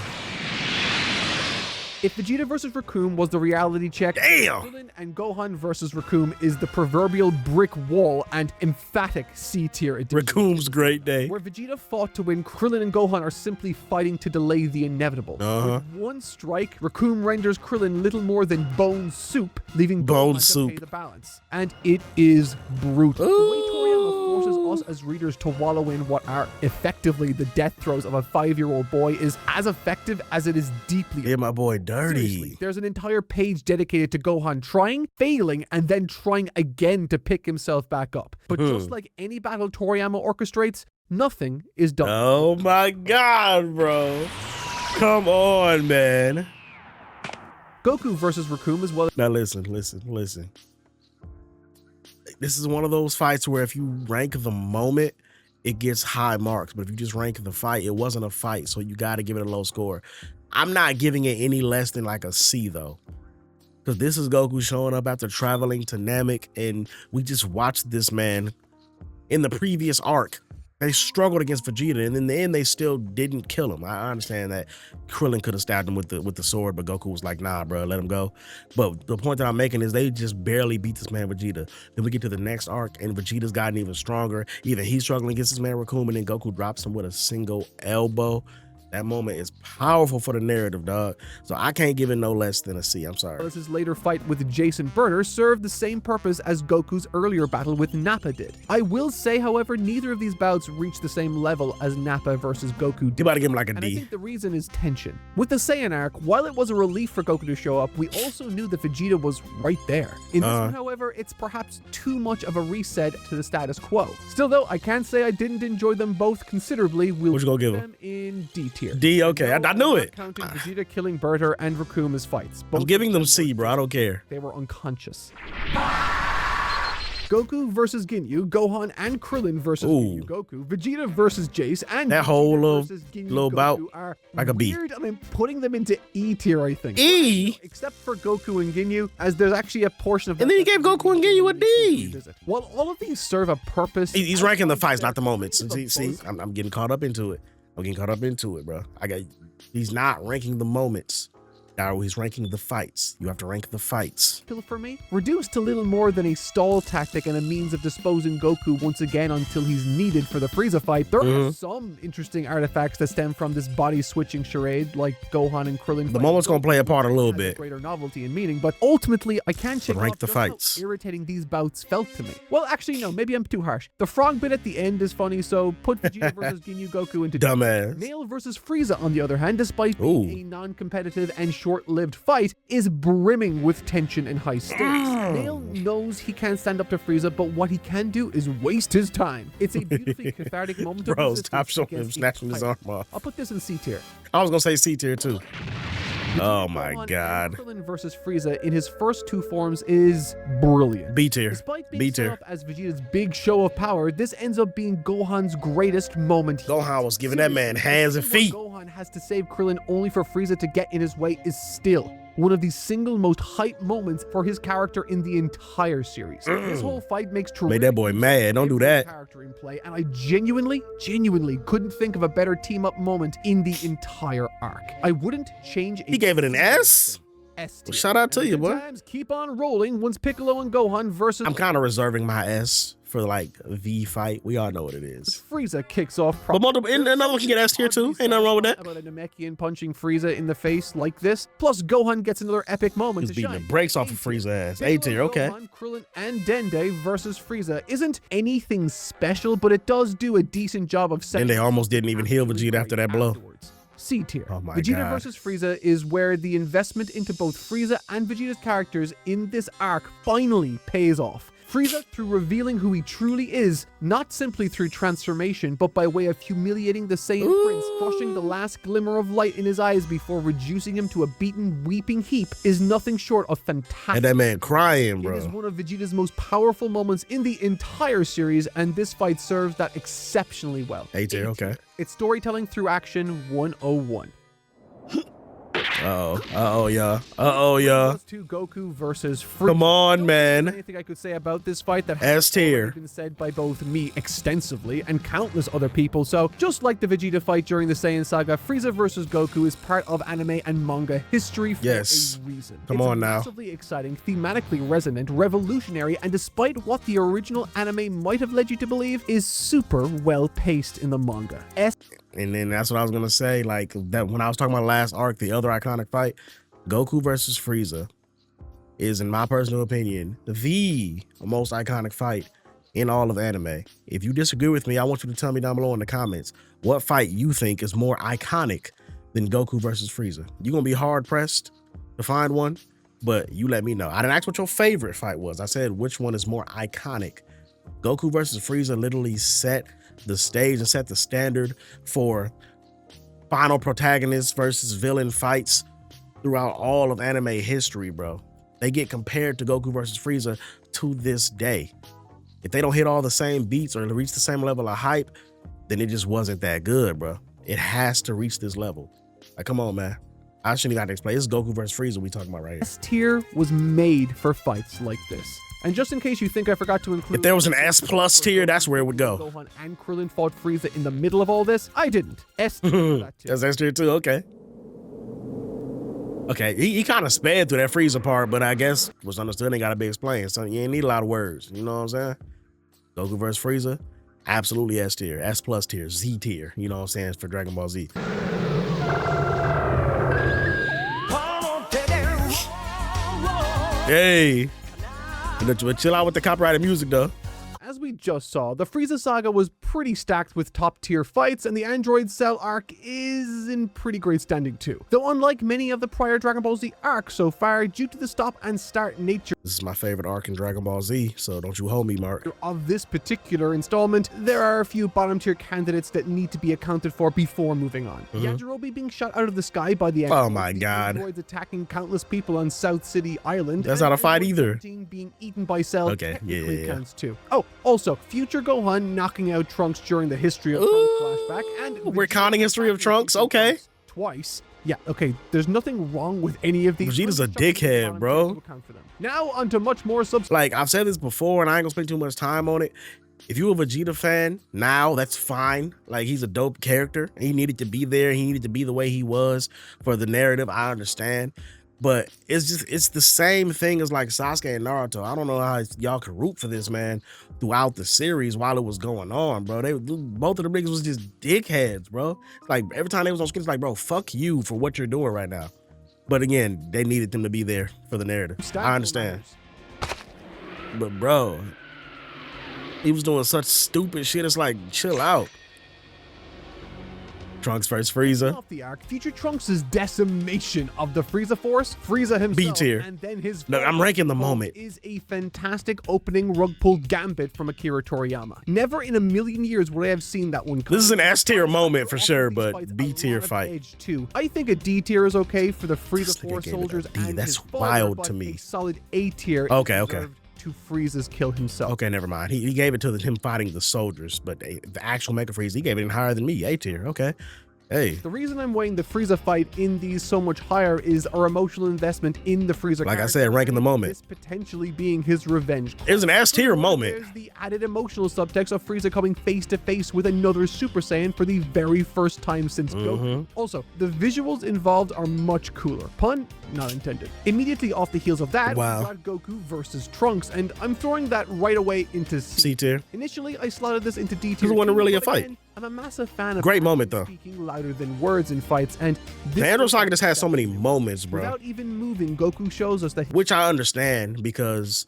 Speaker 2: If Vegeta vs. Raccoon was the reality check,
Speaker 1: Damn!
Speaker 2: Krillin and Gohan vs. Raccoon is the proverbial brick wall and emphatic C-tier edition.
Speaker 1: Raccoon's great day.
Speaker 2: Where Vegeta fought to win, Krillin and Gohan are simply fighting to delay the inevitable. With one strike, Raccoon renders Krillin little more than bone soup, leaving Gohan to pay the balance. And it is brutal. The way Toriyama forces us as readers to wallow in what are effectively the death throes of a 5-year-old boy is as effective as it is deeply.
Speaker 1: Yeah, my boy dirty.
Speaker 2: Seriously, there's an entire page dedicated to Gohan trying, failing, and then trying again to pick himself back up. But just like any battle Toriyama orchestrates, nothing is done.
Speaker 1: Oh my God, bro. Come on, man.
Speaker 2: Goku versus Raccoon as well.
Speaker 1: Now listen. This is one of those fights where if you rank the moment, it gets high marks. But if you just rank the fight, it wasn't a fight. So you got to give it a low score. I'm not giving it any less than like a C though. Because this is Goku showing up after traveling to Namek. And we just watched this man in the previous arc. They struggled against Vegeta, and in the end, they still didn't kill him. I understand that Krillin could have stabbed him with the sword, but Goku was like, nah, bro, let him go. But the point that I'm making is they just barely beat this man Vegeta. Then we get to the next arc, and Vegeta's gotten even stronger. Even he's struggling against this man Raccoon, and then Goku drops him with a single elbow. That moment is powerful for the narrative, dog. So I can't give it no less than a C. I'm sorry.
Speaker 2: His later fight with Jason Burner served the same purpose as Goku's earlier battle with Nappa did. I will say, however, neither of these bouts reached the same level as Nappa versus Goku did.
Speaker 1: You about to give him like a
Speaker 2: And
Speaker 1: D.
Speaker 2: I think the reason is tension. With the Saiyan arc, while it was a relief for Goku to show up, we also knew that Vegeta was right there. In this one, however, it's perhaps too much of a reset to the status quo. Still though, I can't say I didn't enjoy them both considerably. We'll
Speaker 1: What you gonna give
Speaker 2: them in D tier.
Speaker 1: D, okay. I knew it.
Speaker 2: Counting Vegeta killing Berter and Raccoon as fights.
Speaker 1: I'm giving them C, bro. I don't care.
Speaker 2: They were unconscious. Goku versus Ginyu, Gohan and Krillin versus Ginyu Goku, Vegeta versus Jace, and
Speaker 1: that
Speaker 2: Vegeta
Speaker 1: whole
Speaker 2: versus Ginyu
Speaker 1: little
Speaker 2: Goku
Speaker 1: bout,
Speaker 2: are
Speaker 1: like a B.
Speaker 2: weird, and I'm putting them into E tier, I think.
Speaker 1: E?
Speaker 2: Except for Goku and Ginyu, as there's actually a portion of.
Speaker 1: And then he gave Goku and Ginyu a D.
Speaker 2: While all of these serve a purpose,
Speaker 1: He's ranking the fights, not the moments. See, I'm getting caught up into it. Bro. He's not ranking the moments. Now he's ranking the fights. You have to rank the fights.
Speaker 2: For me, reduced to little more than a stall tactic and a means of disposing Goku once again until he's needed for the Frieza fight. There are some interesting artifacts that stem from this body switching charade, like Gohan and Krillin.
Speaker 1: The moment's gonna play a part a little bit.
Speaker 2: Greater novelty and meaning, but ultimately, I can't shake
Speaker 1: rank
Speaker 2: off
Speaker 1: the
Speaker 2: just
Speaker 1: fights.
Speaker 2: how irritating these bouts felt to me. Well, actually, no, maybe I'm too harsh. The frog bit at the end is funny, so put Vegeta versus Ginyu Goku into
Speaker 1: dumbass.
Speaker 2: Nail versus Frieza, on the other hand, despite being a non-competitive and short-lived fight, is brimming with tension and high stakes. Nail knows he can't stand up to Frieza, but what he can do is waste his time. It's a beautifully cathartic moment of
Speaker 1: Bro, stop
Speaker 2: resistance
Speaker 1: showing him
Speaker 2: against
Speaker 1: snatching
Speaker 2: a
Speaker 1: his
Speaker 2: tyrant.
Speaker 1: arm off.
Speaker 2: I'll put this in C tier.
Speaker 1: I was gonna say C tier too. Oh my
Speaker 2: Gohan
Speaker 1: God.
Speaker 2: and Krillin versus Frieza in his first two forms is brilliant.
Speaker 1: B tier.
Speaker 2: Despite being
Speaker 1: B
Speaker 2: set
Speaker 1: tier.
Speaker 2: up as Vegeta's big show of power, this ends up being Gohan's greatest moment.
Speaker 1: Gohan was giving that man hands and
Speaker 2: What
Speaker 1: feet.
Speaker 2: Gohan has to save Krillin only for Frieza to get in his way is still one of the single most hype moments for his character in the entire series. This whole fight makes
Speaker 1: Made that boy mad. Don't do that.
Speaker 2: Character in play, and I genuinely couldn't think of a better team up moment in the entire arc. I wouldn't change.
Speaker 1: He gave it an S.
Speaker 2: S
Speaker 1: Well, shout out to you, boy.
Speaker 2: Times keep on rolling once Piccolo and Gohan versus.
Speaker 1: I'm kind of reserving my S for like V fight. We all know what it is.
Speaker 2: Frieza kicks off.
Speaker 1: But multiple, and another one can get S tier too. Ain't nothing wrong with that.
Speaker 2: About a Namekian punching Frieza in the face like this. Plus, Gohan gets another epic moment.
Speaker 1: He's
Speaker 2: to
Speaker 1: beating
Speaker 2: shine.
Speaker 1: the brakes off of Frieza ass. A tier, okay.
Speaker 2: Gohan, Krillin, and Dende versus Frieza isn't anything special, but it does do a decent job of setting.
Speaker 1: And they almost didn't even heal Vegeta after that blow.
Speaker 2: C tier.
Speaker 1: Oh my
Speaker 2: Vegeta
Speaker 1: God.
Speaker 2: versus Frieza is where the investment into both Frieza and Vegeta's characters in this arc finally pays off. Frieza, through revealing who he truly is, not simply through transformation, but by way of humiliating the Saiyan Prince, crushing the last glimmer of light in his eyes before reducing him to a beaten, weeping heap, is nothing short of fantastic.
Speaker 1: And that man crying,
Speaker 2: It is
Speaker 1: bro.
Speaker 2: one of Vegeta's most powerful moments in the entire series, and this fight serves that exceptionally well.
Speaker 1: A tier, okay.
Speaker 2: It's storytelling through action 101.
Speaker 1: Uh-oh, yeah.
Speaker 2: To Goku versus Frieza.
Speaker 1: Come on, man.
Speaker 2: Anything I could say about this fight that
Speaker 1: S tier.
Speaker 2: been said by both me extensively and countless other people. So just like the Vegeta fight during the Saiyan saga, Frieza versus Goku is part of anime and manga history for a reason.
Speaker 1: Come on now.
Speaker 2: Massively exciting, thematically resonant, revolutionary, and despite what the original anime might have led you to believe, is super well paced in the manga.
Speaker 1: And then that's what I was gonna say. Like that when I was talking about last arc, the other iconic fight, Goku versus Frieza, is, in my personal opinion, the most iconic fight in all of anime. If you disagree with me, I want you to tell me down below in the comments what fight you think is more iconic than Goku versus Frieza. You're gonna be hard pressed to find one, but you let me know. I didn't ask what your favorite fight was. I said which one is more iconic. Goku versus Frieza literally set the stage and set the standard for final protagonist versus villain fights throughout all of anime history, bro. They get compared to Goku versus Frieza to this day. If they don't hit all the same beats or reach the same level of hype, then it just wasn't that good, bro. It has to reach this level. Like, come on, man. I shouldn't even have to explain. This is Goku versus Frieza we talking about right here.
Speaker 2: S tier was made for fights like this. And just in case you think I forgot to include...
Speaker 1: If there was an S+ tier, that's where it would go.
Speaker 2: Gohan and Krillin fought Frieza in the middle of all this, I didn't. S tier for that too.
Speaker 1: That's S tier too, okay. Okay, he kind of sped through that Frieza part, but I guess what's understood ain't gotta be explained. So you ain't need a lot of words, you know what I'm saying? Goku versus Frieza, absolutely S tier, S+ tier, Z tier, you know what I'm saying, for Dragon Ball Z. Hey, but chill out with the copyrighted music though.
Speaker 2: As we just saw, the Frieza saga was pretty stacked with top-tier fights, and the Android Cell arc is in pretty great standing too. Though unlike many of the prior Dragon Ball Z arcs so far, due to the stop and start nature
Speaker 1: This is my favorite arc in Dragon Ball Z, so don't you hold me, Mark.
Speaker 2: of this particular installment, there are a few bottom-tier candidates that need to be accounted for before moving on. Yajirobe being shot out of the sky by the
Speaker 1: Oh my god.
Speaker 2: androids attacking countless people on South City Island.
Speaker 1: That's not a fight either.
Speaker 2: Being eaten by Cell
Speaker 1: Okay,
Speaker 2: technically
Speaker 1: yeah.
Speaker 2: counts too. Oh, also, future Gohan knocking out Trunks during the History of Trunks flashback, and
Speaker 1: We're counting History of Trunks, okay.
Speaker 2: Twice. Yeah, okay, there's nothing wrong with any of these.
Speaker 1: Vegeta's a
Speaker 2: Let's chuck them
Speaker 1: dickhead,
Speaker 2: on
Speaker 1: bro.
Speaker 2: to account for them. Now onto much more
Speaker 1: Like, I've said this before, and I ain't gonna spend too much time on it. If you're a Vegeta fan now, that's fine. Like, he's a dope character. He needed to be there. He needed to be the way he was for the narrative. I understand. But it's the same thing as like Sasuke and Naruto. I don't know how y'all could root for this man throughout the series while it was going on, bro. Both of the niggas was just dickheads, bro. Like, every time they was on screen, it's like, bro, fuck you for what you're doing right now. But again, they needed them to be there for the narrative. I understand. But bro, he was doing such stupid shit. It's like, chill out. Trunks versus Frieza.
Speaker 2: Off the arc, future Trunks' decimation of the Frieza Force, Frieza himself,
Speaker 1: B tier.
Speaker 2: and then his
Speaker 1: Look, I'm ranking the moment.
Speaker 2: is a fantastic opening rug pull gambit from Akira Toriyama. Never in a million years would I have seen that one come.
Speaker 1: This is an S tier moment for sure,
Speaker 2: These
Speaker 1: but
Speaker 2: fights
Speaker 1: B tier
Speaker 2: a lot of
Speaker 1: fight.
Speaker 2: edge too. I think a D tier is okay for the Frieza
Speaker 1: This nigga
Speaker 2: Force
Speaker 1: gave it a
Speaker 2: soldiers
Speaker 1: D.
Speaker 2: and
Speaker 1: That's
Speaker 2: his father,
Speaker 1: wild
Speaker 2: but
Speaker 1: to me.
Speaker 2: A solid A tier.
Speaker 1: Okay,
Speaker 2: is
Speaker 1: okay.
Speaker 2: reserved to Frieza's kill himself.
Speaker 1: Okay, never mind. He gave it to him fighting the soldiers, but the actual Mega Frieza, he gave it in higher than me, A tier. Okay. Hey.
Speaker 2: The reason I'm weighing the Frieza fight in these so much higher is our emotional investment in the Frieza
Speaker 1: Like I
Speaker 2: character,
Speaker 1: said, ranking the moment.
Speaker 2: this potentially being his revenge.
Speaker 1: It was an S tier moment.
Speaker 2: There's the added emotional subtext of Frieza coming face to face with another Super Saiyan for the very first time since Goku. Also, the visuals involved are much cooler. Pun not intended. Immediately off the heels of that,
Speaker 1: Wow.
Speaker 2: we got Goku versus Trunks, and I'm throwing that right away into
Speaker 1: C tier.
Speaker 2: Initially, I slotted this into D tier.
Speaker 1: This wasn't really a
Speaker 2: but
Speaker 1: fight.
Speaker 2: again, I'm a massive fan of
Speaker 1: Great moment, though.
Speaker 2: speaking louder than words in fights, and
Speaker 1: The Android Saga just has so many moments, bro.
Speaker 2: without even moving, Goku shows us that
Speaker 1: Which I understand because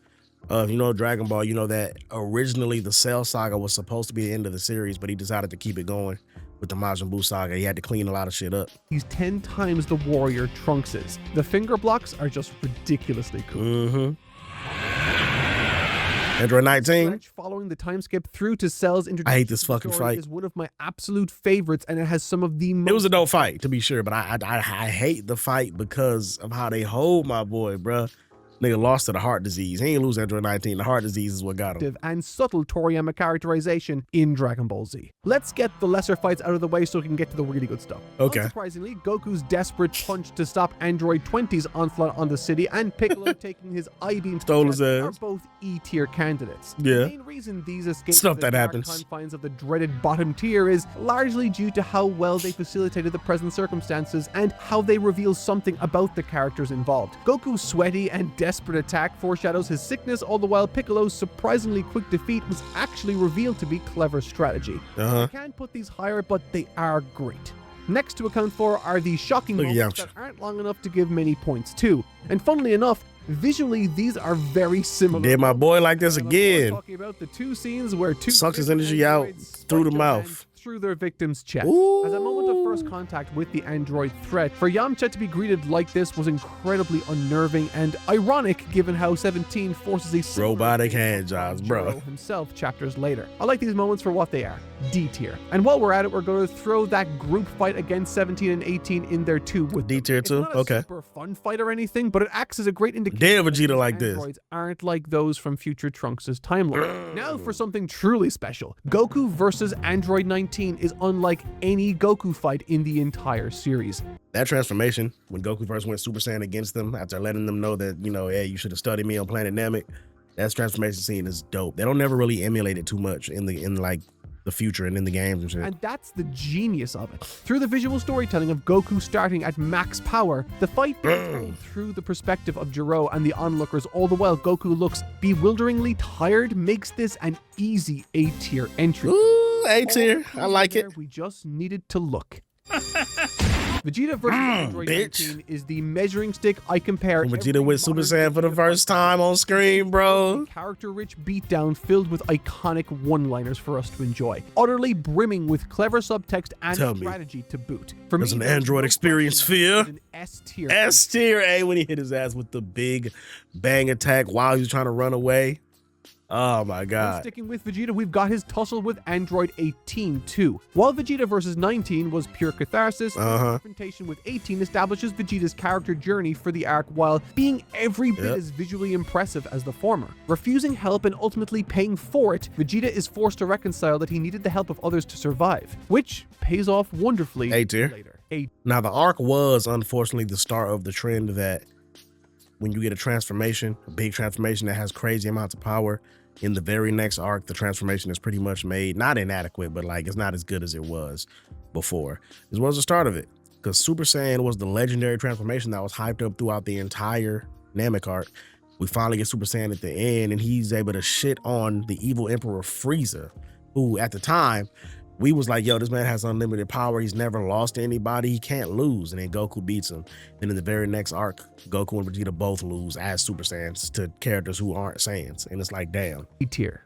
Speaker 1: of, you know, Dragon Ball. You know that originally the Cell Saga was supposed to be the end of the series, but he decided to keep it going with the Majin Buu Saga. He had to clean a lot of shit up.
Speaker 2: he's 10 times the warrior Trunks is. The finger blocks are just ridiculously cool.
Speaker 1: Android 19.
Speaker 2: Stretch following the time skip through to Cell's introduction
Speaker 1: I hate this
Speaker 2: to the
Speaker 1: fucking
Speaker 2: story
Speaker 1: fight.
Speaker 2: is one of my absolute favorites, and it has some of the most
Speaker 1: It was a dope fight, to be sure, but I hate the fight because of how they hold my boy, bruh. Nigga lost to the heart disease. He ain't lose Android 19. The heart disease is what got him.
Speaker 2: And subtle Toriyama characterization in Dragon Ball Z. Let's get the lesser fights out of the way so we can get to the really good stuff.
Speaker 1: Okay.
Speaker 2: Unsurprisingly, Goku's desperate punch to stop Android 20's onslaught on the city and Piccolo taking his I-beam
Speaker 1: Stole his
Speaker 2: are
Speaker 1: ass.
Speaker 2: both E-tier candidates.
Speaker 1: Yeah.
Speaker 2: The main reason these escape
Speaker 1: Stuff
Speaker 2: the
Speaker 1: that
Speaker 2: dark
Speaker 1: happens.
Speaker 2: confines of the dreaded bottom tier is largely due to how well they facilitated the present circumstances and how they reveal something about the characters involved. Goku's sweaty and desperate attack foreshadows his sickness, all the while Piccolo's surprisingly quick defeat was actually revealed to be clever strategy. I can't put these higher, but they are great. Next to account for are the shocking moments that aren't long enough to give many points to. And funnily enough, visually, these are very similar.
Speaker 1: Did my boy like this again?
Speaker 2: Talking about the two scenes where two
Speaker 1: sucks his energy out through the mouth.
Speaker 2: Through their victim's chest.
Speaker 1: Ooh.
Speaker 2: As a moment of first contact with the android threat, for Yamcha to be greeted like this was incredibly unnerving and ironic given how 17 forces a similar
Speaker 1: Robotic hand jobs, bro.
Speaker 2: Jiro himself chapters later. I like these moments for what they are, D tier. And while we're at it, we're going to throw that group fight against 17 and 18 in there too. With
Speaker 1: D tier too?
Speaker 2: It's not a super fun fight or anything, but it acts as a great indication
Speaker 1: Damn,
Speaker 2: that
Speaker 1: Vegeta
Speaker 2: these
Speaker 1: like this.
Speaker 2: androids aren't like those from future Trunks' timeline. Now for something truly special. Goku versus Android 19 is unlike any Goku fight in the entire series.
Speaker 1: That transformation, when Goku first went Super Saiyan against them, after letting them know that, you know, hey, you should have studied me on Planet Namek, that transformation scene is dope. They don't never really emulate it too much in like the future and in the games and shit.
Speaker 2: And that's the genius of it. Through the visual storytelling of Goku starting at max power, the fight being told through the perspective of Jiro and the onlookers, all the while Goku looks bewilderingly tired, makes this an easy A-tier entry.
Speaker 1: Ooh, A-tier. I like it.
Speaker 2: We just needed to look. Vegeta versus Android 19 is the measuring stick I compare.
Speaker 1: Vegeta with Super Saiyan for the first time on screen, bro.
Speaker 2: Character-rich beatdown filled with iconic one-liners for us to enjoy, utterly brimming with clever subtext and strategy to boot. For
Speaker 1: Does
Speaker 2: me,
Speaker 1: an Android experience fear?
Speaker 2: An S-tier.
Speaker 1: S-tier, A, when he hit his ass with the big bang attack while he was trying to run away. Oh my god.
Speaker 2: Sticking with Vegeta, we've got his tussle with Android 18 too. While Vegeta versus 19 was pure catharsis, the confrontation with 18 establishes Vegeta's character journey for the arc while being every bit as visually impressive as the former. Refusing help and ultimately paying for it, Vegeta is forced to reconcile that he needed the help of others to survive, which pays off wonderfully later.
Speaker 1: Now the arc was unfortunately the start of the trend that when you get a transformation, a big transformation that has crazy amounts of power, in the very next arc, the transformation is pretty much made, not inadequate, but like it's not as good as it was before. This was the start of it, because Super Saiyan was the legendary transformation that was hyped up throughout the entire Namek arc. We finally get Super Saiyan at the end, and he's able to shit on the evil Emperor Frieza, who at the time, we was like, yo, this man has unlimited power. He's never lost to anybody. He can't lose. And then Goku beats him. And in the very next arc, Goku and Vegeta both lose as Super Saiyans to characters who aren't Saiyans. And it's like, damn.
Speaker 2: E-tier.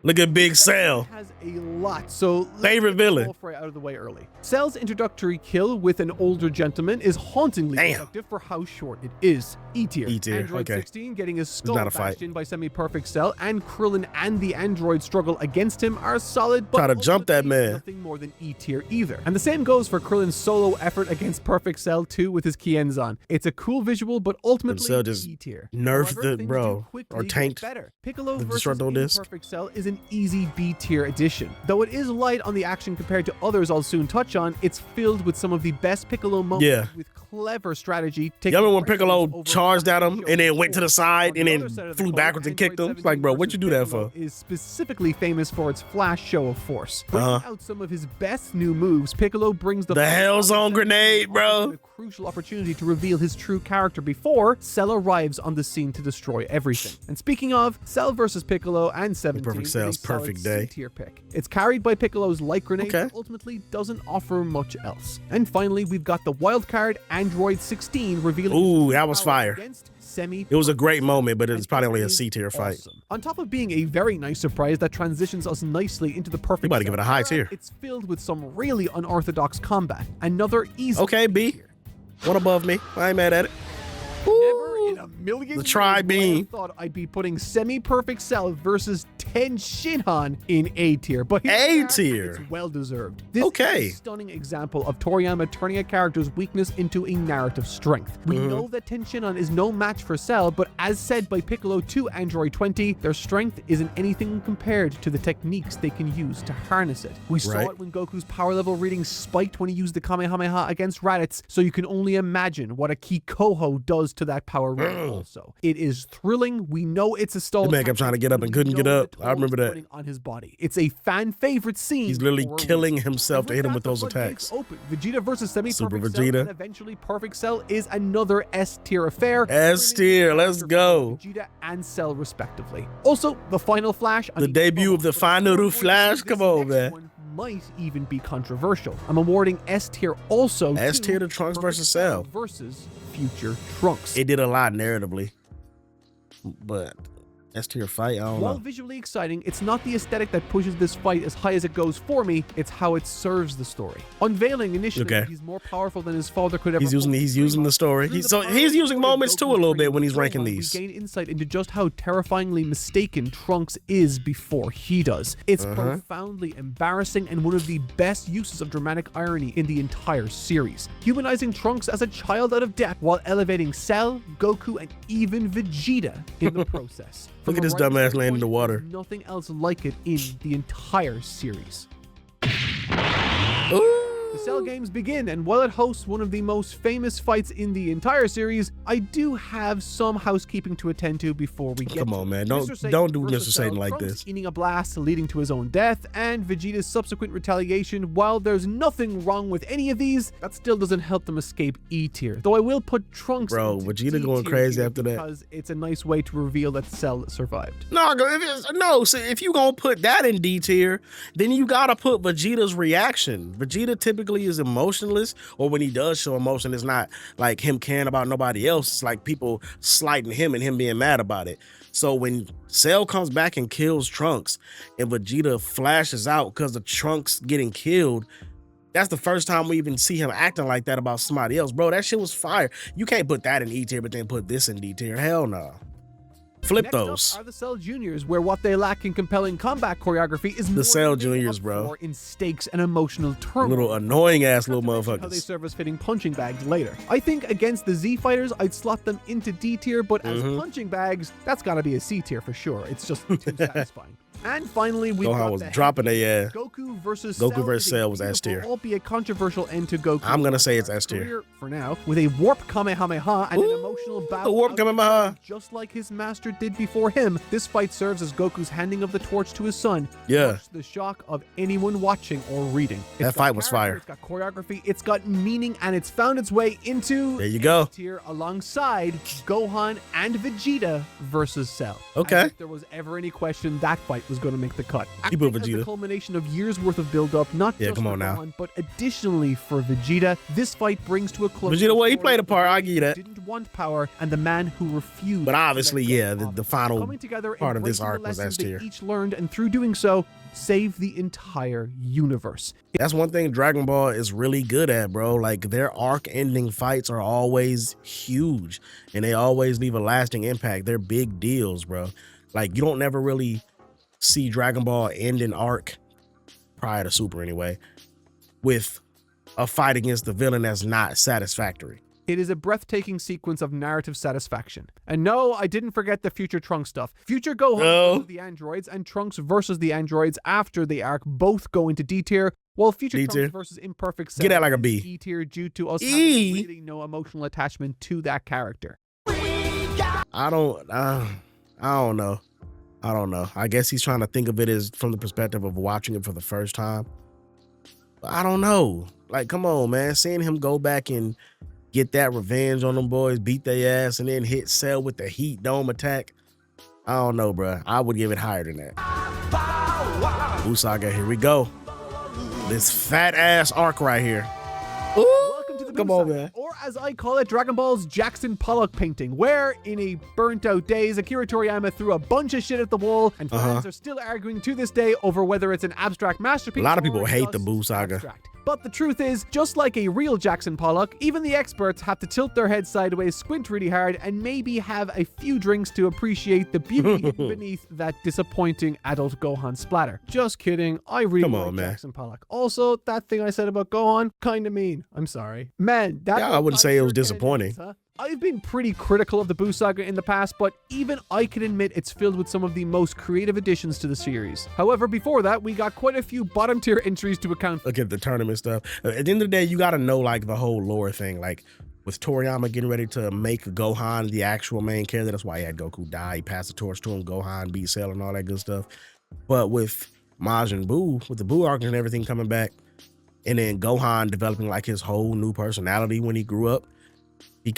Speaker 1: Look at Big Cell.
Speaker 2: Has a lot, so
Speaker 1: favorite villain.
Speaker 2: Right out of the way early. Cell's introductory kill with an older gentleman is hauntingly effective for how short it is. E-tier. Android 16 getting his skull bashed in by semi-perfect Cell, and Krillin and the android struggle against him are solid, but
Speaker 1: try to jump that man.
Speaker 2: Nothing more than E-tier either. And the same goes for Krillin's solo effort against Perfect Cell 2 with his Kienzan. It's a cool visual, but ultimately E-tier.
Speaker 1: Nerfed the bro or tanked
Speaker 2: better. Piccolo
Speaker 1: the
Speaker 2: versus
Speaker 1: Perfect
Speaker 2: Cell is an easy B-tier addition. Though it is light on the action compared to others I'll soon touch on, it's filled with some of the best Piccolo moments with clever strategy.
Speaker 1: You remember when Piccolo charged at him and then went to the side and then flew backwards and kicked him? It's like, bro, what'd you do that for?
Speaker 2: Is specifically famous for its flash show of force. Bringing out some of his best new moves, Piccolo brings the
Speaker 1: Hellzone grenade, bro.
Speaker 2: A crucial opportunity to reveal his true character before Cell arrives on the scene to destroy everything. And speaking of, Cell versus Piccolo and 17
Speaker 1: Perfect Cell's perfect day.
Speaker 2: C-tier pick. It's carried by Piccolo's light grenade, but ultimately doesn't offer much else. And finally, we've got the wild card Android 16 revealing.
Speaker 1: Ooh, that was fire. It was a great moment, but it's probably only a C-tier fight.
Speaker 2: On top of being a very nice surprise that transitions us nicely into the perfect.
Speaker 1: You about to give it a high tier.
Speaker 2: It's filled with some really unorthodox combat. Another easy.
Speaker 1: Okay, B. One above me. I ain't mad at it.
Speaker 2: Never In a million
Speaker 1: The
Speaker 2: years,
Speaker 1: tri-beam.
Speaker 2: I thought I'd be putting semi-perfect Cell versus Ten Shinhan in A tier, but here we are,
Speaker 1: A-tier.
Speaker 2: it's well deserved. This
Speaker 1: Okay.
Speaker 2: is a stunning example of Toriyama turning a character's weakness into a narrative strength. We know that Ten Shinhan is no match for Cell, but as said by Piccolo to Android 20, their strength isn't anything compared to the techniques they can use to harness it. We saw it when Goku's power level reading spiked when he used the Kamehameha against Raditz, so you can only imagine what a Kikoho does to that power level also. It is thrilling. We know it's a stall.
Speaker 1: The man kept trying to get up and couldn't get up. I remember that.
Speaker 2: On his body. It's a fan favorite scene.
Speaker 1: He's literally
Speaker 2: for a
Speaker 1: killing
Speaker 2: reason.
Speaker 1: himself to hit him with those
Speaker 2: Floodgates
Speaker 1: attacks.
Speaker 2: Open. Vegeta versus
Speaker 1: Super
Speaker 2: semi-perfect Cell
Speaker 1: Vegeta.
Speaker 2: and eventually Perfect Cell is another S tier affair.
Speaker 1: S tier, let's go.
Speaker 2: Vegeta and Cell respectively. Also, the final Flash.
Speaker 1: The debut of the final Flash. Come on, man.
Speaker 2: Might even be controversial. I'm awarding S tier also.
Speaker 1: S tier to Trunks versus Cell
Speaker 2: versus Future Trunks.
Speaker 1: It did a lot narratively, but S tier fight, I don't
Speaker 2: While
Speaker 1: know.
Speaker 2: visually exciting, it's not the aesthetic that pushes this fight as high as it goes for me, it's how it serves the story. Unveiling initially, he's more powerful than his father could ever.
Speaker 1: He's using the story. He's using moments too a little bit when he's ranking these.
Speaker 2: We gain insight into just how terrifyingly mistaken Trunks is before he does. It's profoundly embarrassing and one of the best uses of dramatic irony in the entire series. Humanizing Trunks as a child out of depth while elevating Cell, Goku, and even Vegeta in the process.
Speaker 1: Look at this dumbass laying in the water.
Speaker 2: There's nothing else like it in the entire series.
Speaker 1: Ooh.
Speaker 2: The Cell games begin, and while it hosts one of the most famous fights in the entire series, I do have some housekeeping to attend to before we get
Speaker 1: Come on, man. Don't do Mr.
Speaker 2: versus
Speaker 1: Satan
Speaker 2: Cell,
Speaker 1: like
Speaker 2: Trunks
Speaker 1: this.
Speaker 2: eating a blast leading to his own death, and Vegeta's subsequent retaliation. While there's nothing wrong with any of these, that still doesn't help them escape E tier. Though I will put Trunks into
Speaker 1: Vegeta
Speaker 2: D
Speaker 1: going
Speaker 2: tier
Speaker 1: crazy
Speaker 2: here
Speaker 1: after that.
Speaker 2: because it's a nice way to reveal that Cell survived.
Speaker 1: So if you gonna put that in D tier, then you gotta put Vegeta's reaction. Vegeta typically is emotionless, or when he does show emotion, it's not like him caring about nobody else. It's like people slighting him and him being mad about it. So when Cell comes back and kills Trunks and Vegeta flashes out because of Trunks getting killed, that's the first time we even see him acting like that about somebody else. Bro, that shit was fire. You can't put that in E tier, but then put this in D tier. Hell no. Flip
Speaker 2: Next
Speaker 1: those.
Speaker 2: up are the Cell Juniors, where what they lack in compelling combat choreography is more
Speaker 1: Cell
Speaker 2: than they
Speaker 1: Juniors,
Speaker 2: up
Speaker 1: bro.
Speaker 2: for in stakes and emotional turmoil.
Speaker 1: Little annoying ass little
Speaker 2: How they
Speaker 1: motherfuckers.
Speaker 2: serve as fitting punching bags later. I think against the Z fighters, I'd slot them into D tier, but as punching bags, that's gotta be a C tier for sure. It's just too satisfying. And finally, we
Speaker 1: Gohan was dropping their ass.
Speaker 2: Goku versus
Speaker 1: Cell was S tier.
Speaker 2: Albeit controversial end to Goku.
Speaker 1: I'm gonna say it's S tier.
Speaker 2: Career for now, with a warp Kamehameha and an emotional battle.
Speaker 1: The warp Kamehameha.
Speaker 2: Just like his master did before him, this fight serves as Goku's handing of the torch to his son.
Speaker 1: Yeah.
Speaker 2: Much to the shock of anyone watching or reading.
Speaker 1: That fight was fire.
Speaker 2: It's got choreography, it's got meaning, and it's found its way into
Speaker 1: There you go.
Speaker 2: S tier alongside Gohan and Vegeta versus Cell.
Speaker 1: Okay.
Speaker 2: As if there was ever any question that fight was going to make the cut.
Speaker 1: You put
Speaker 2: Acting as the
Speaker 1: Vegeta.
Speaker 2: culmination of years worth of build-up, not just
Speaker 1: come
Speaker 2: for
Speaker 1: on now.
Speaker 2: Gohan, but additionally for Vegeta. This fight brings to a close.
Speaker 1: Vegeta, well, he
Speaker 2: the
Speaker 1: played a part, I
Speaker 2: story
Speaker 1: give you
Speaker 2: of
Speaker 1: that.
Speaker 2: the Didn't want power, and the man who refused.
Speaker 1: But obviously,
Speaker 2: to let go
Speaker 1: yeah,
Speaker 2: of
Speaker 1: the
Speaker 2: it.
Speaker 1: final
Speaker 2: Coming together,
Speaker 1: part of this
Speaker 2: embracing the
Speaker 1: arc was
Speaker 2: lessons
Speaker 1: S
Speaker 2: they
Speaker 1: tier.
Speaker 2: each learned, and through doing so, save the entire universe.
Speaker 1: That's one thing Dragon Ball is really good at, bro. Like, their arc ending fights are always huge and they always leave a lasting impact. They're big deals, bro. Like, you don't never really see Dragon Ball end an arc, prior to Super anyway, with a fight against the villain that's not satisfactory.
Speaker 2: It is a breathtaking sequence of narrative satisfaction. And no, I didn't forget the Future Trunks stuff. Future Gohan versus the androids and Trunks versus the androids after the arc both go into D tier, while Future
Speaker 1: D tier.
Speaker 2: Trunks versus Imperfect Cell
Speaker 1: Get that like a
Speaker 2: is
Speaker 1: B.
Speaker 2: E tier due to us
Speaker 1: E?
Speaker 2: having really no emotional attachment to that character.
Speaker 1: I don't know. I don't know. I guess he's trying to think of it as from the perspective of watching it for the first time. But I don't know. Like, come on, man. Seeing him go back and get that revenge on them boys, beat their ass, and then hit Cell with the heat dome attack. I don't know, bro. I would give it higher than that. Usaga, here we go. This fat ass arc right here. Ooh,
Speaker 2: Welcome to the
Speaker 1: come
Speaker 2: Boo
Speaker 1: on,
Speaker 2: Saga,
Speaker 1: man.
Speaker 2: or as I call it, Dragon Ball's Jackson Pollock painting, where in a burnt out days, Akira Toriyama threw a bunch of shit at the wall, and fans are still arguing to this day over whether it's an abstract masterpiece.
Speaker 1: A lot of
Speaker 2: or
Speaker 1: people hate the
Speaker 2: just
Speaker 1: Boo Saga.
Speaker 2: abstract. But the truth is, just like a real Jackson Pollock, even the experts have to tilt their heads sideways, squint really hard, and maybe have a few drinks to appreciate the beauty hidden beneath that disappointing adult Gohan splatter. Just kidding, I really like Jackson Pollock. Also, that thing I said about Gohan, kinda mean. I'm sorry. Man, that
Speaker 1: I wouldn't say it was disappointing.
Speaker 2: I've been pretty critical of the Buu saga in the past, but even I can admit it's filled with some of the most creative additions to the series. However, before that, we got quite a few bottom tier entries to account for.
Speaker 1: Look at the tournament stuff. At the end of the day, you got to know like the whole lore thing. Like with Toriyama getting ready to make Gohan the actual main character, that's why he had Goku die. He passed the torch to him, Gohan beat Cell and all that good stuff. But with Majin Buu, with the Buu arc and everything coming back, and then Gohan developing like his whole new personality when he grew up, he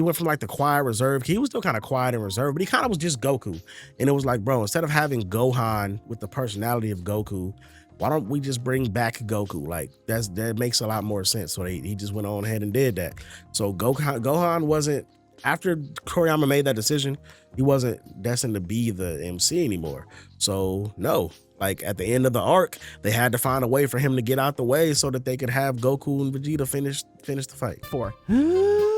Speaker 1: went from like the quiet reserve. He was still kind of quiet and reserved, but he kind of was just Goku. And it was like, bro, instead of having Gohan with the personality of Goku, why don't we just bring back Goku? Like that makes a lot more sense. So he just went on ahead and did that. So Gohan wasn't, after Toriyama made that decision, he wasn't destined to be the MC anymore. So no, like at the end of the arc, they had to find a way for him to get out the way so that they could have Goku and Vegeta finish the fight.
Speaker 2: 4.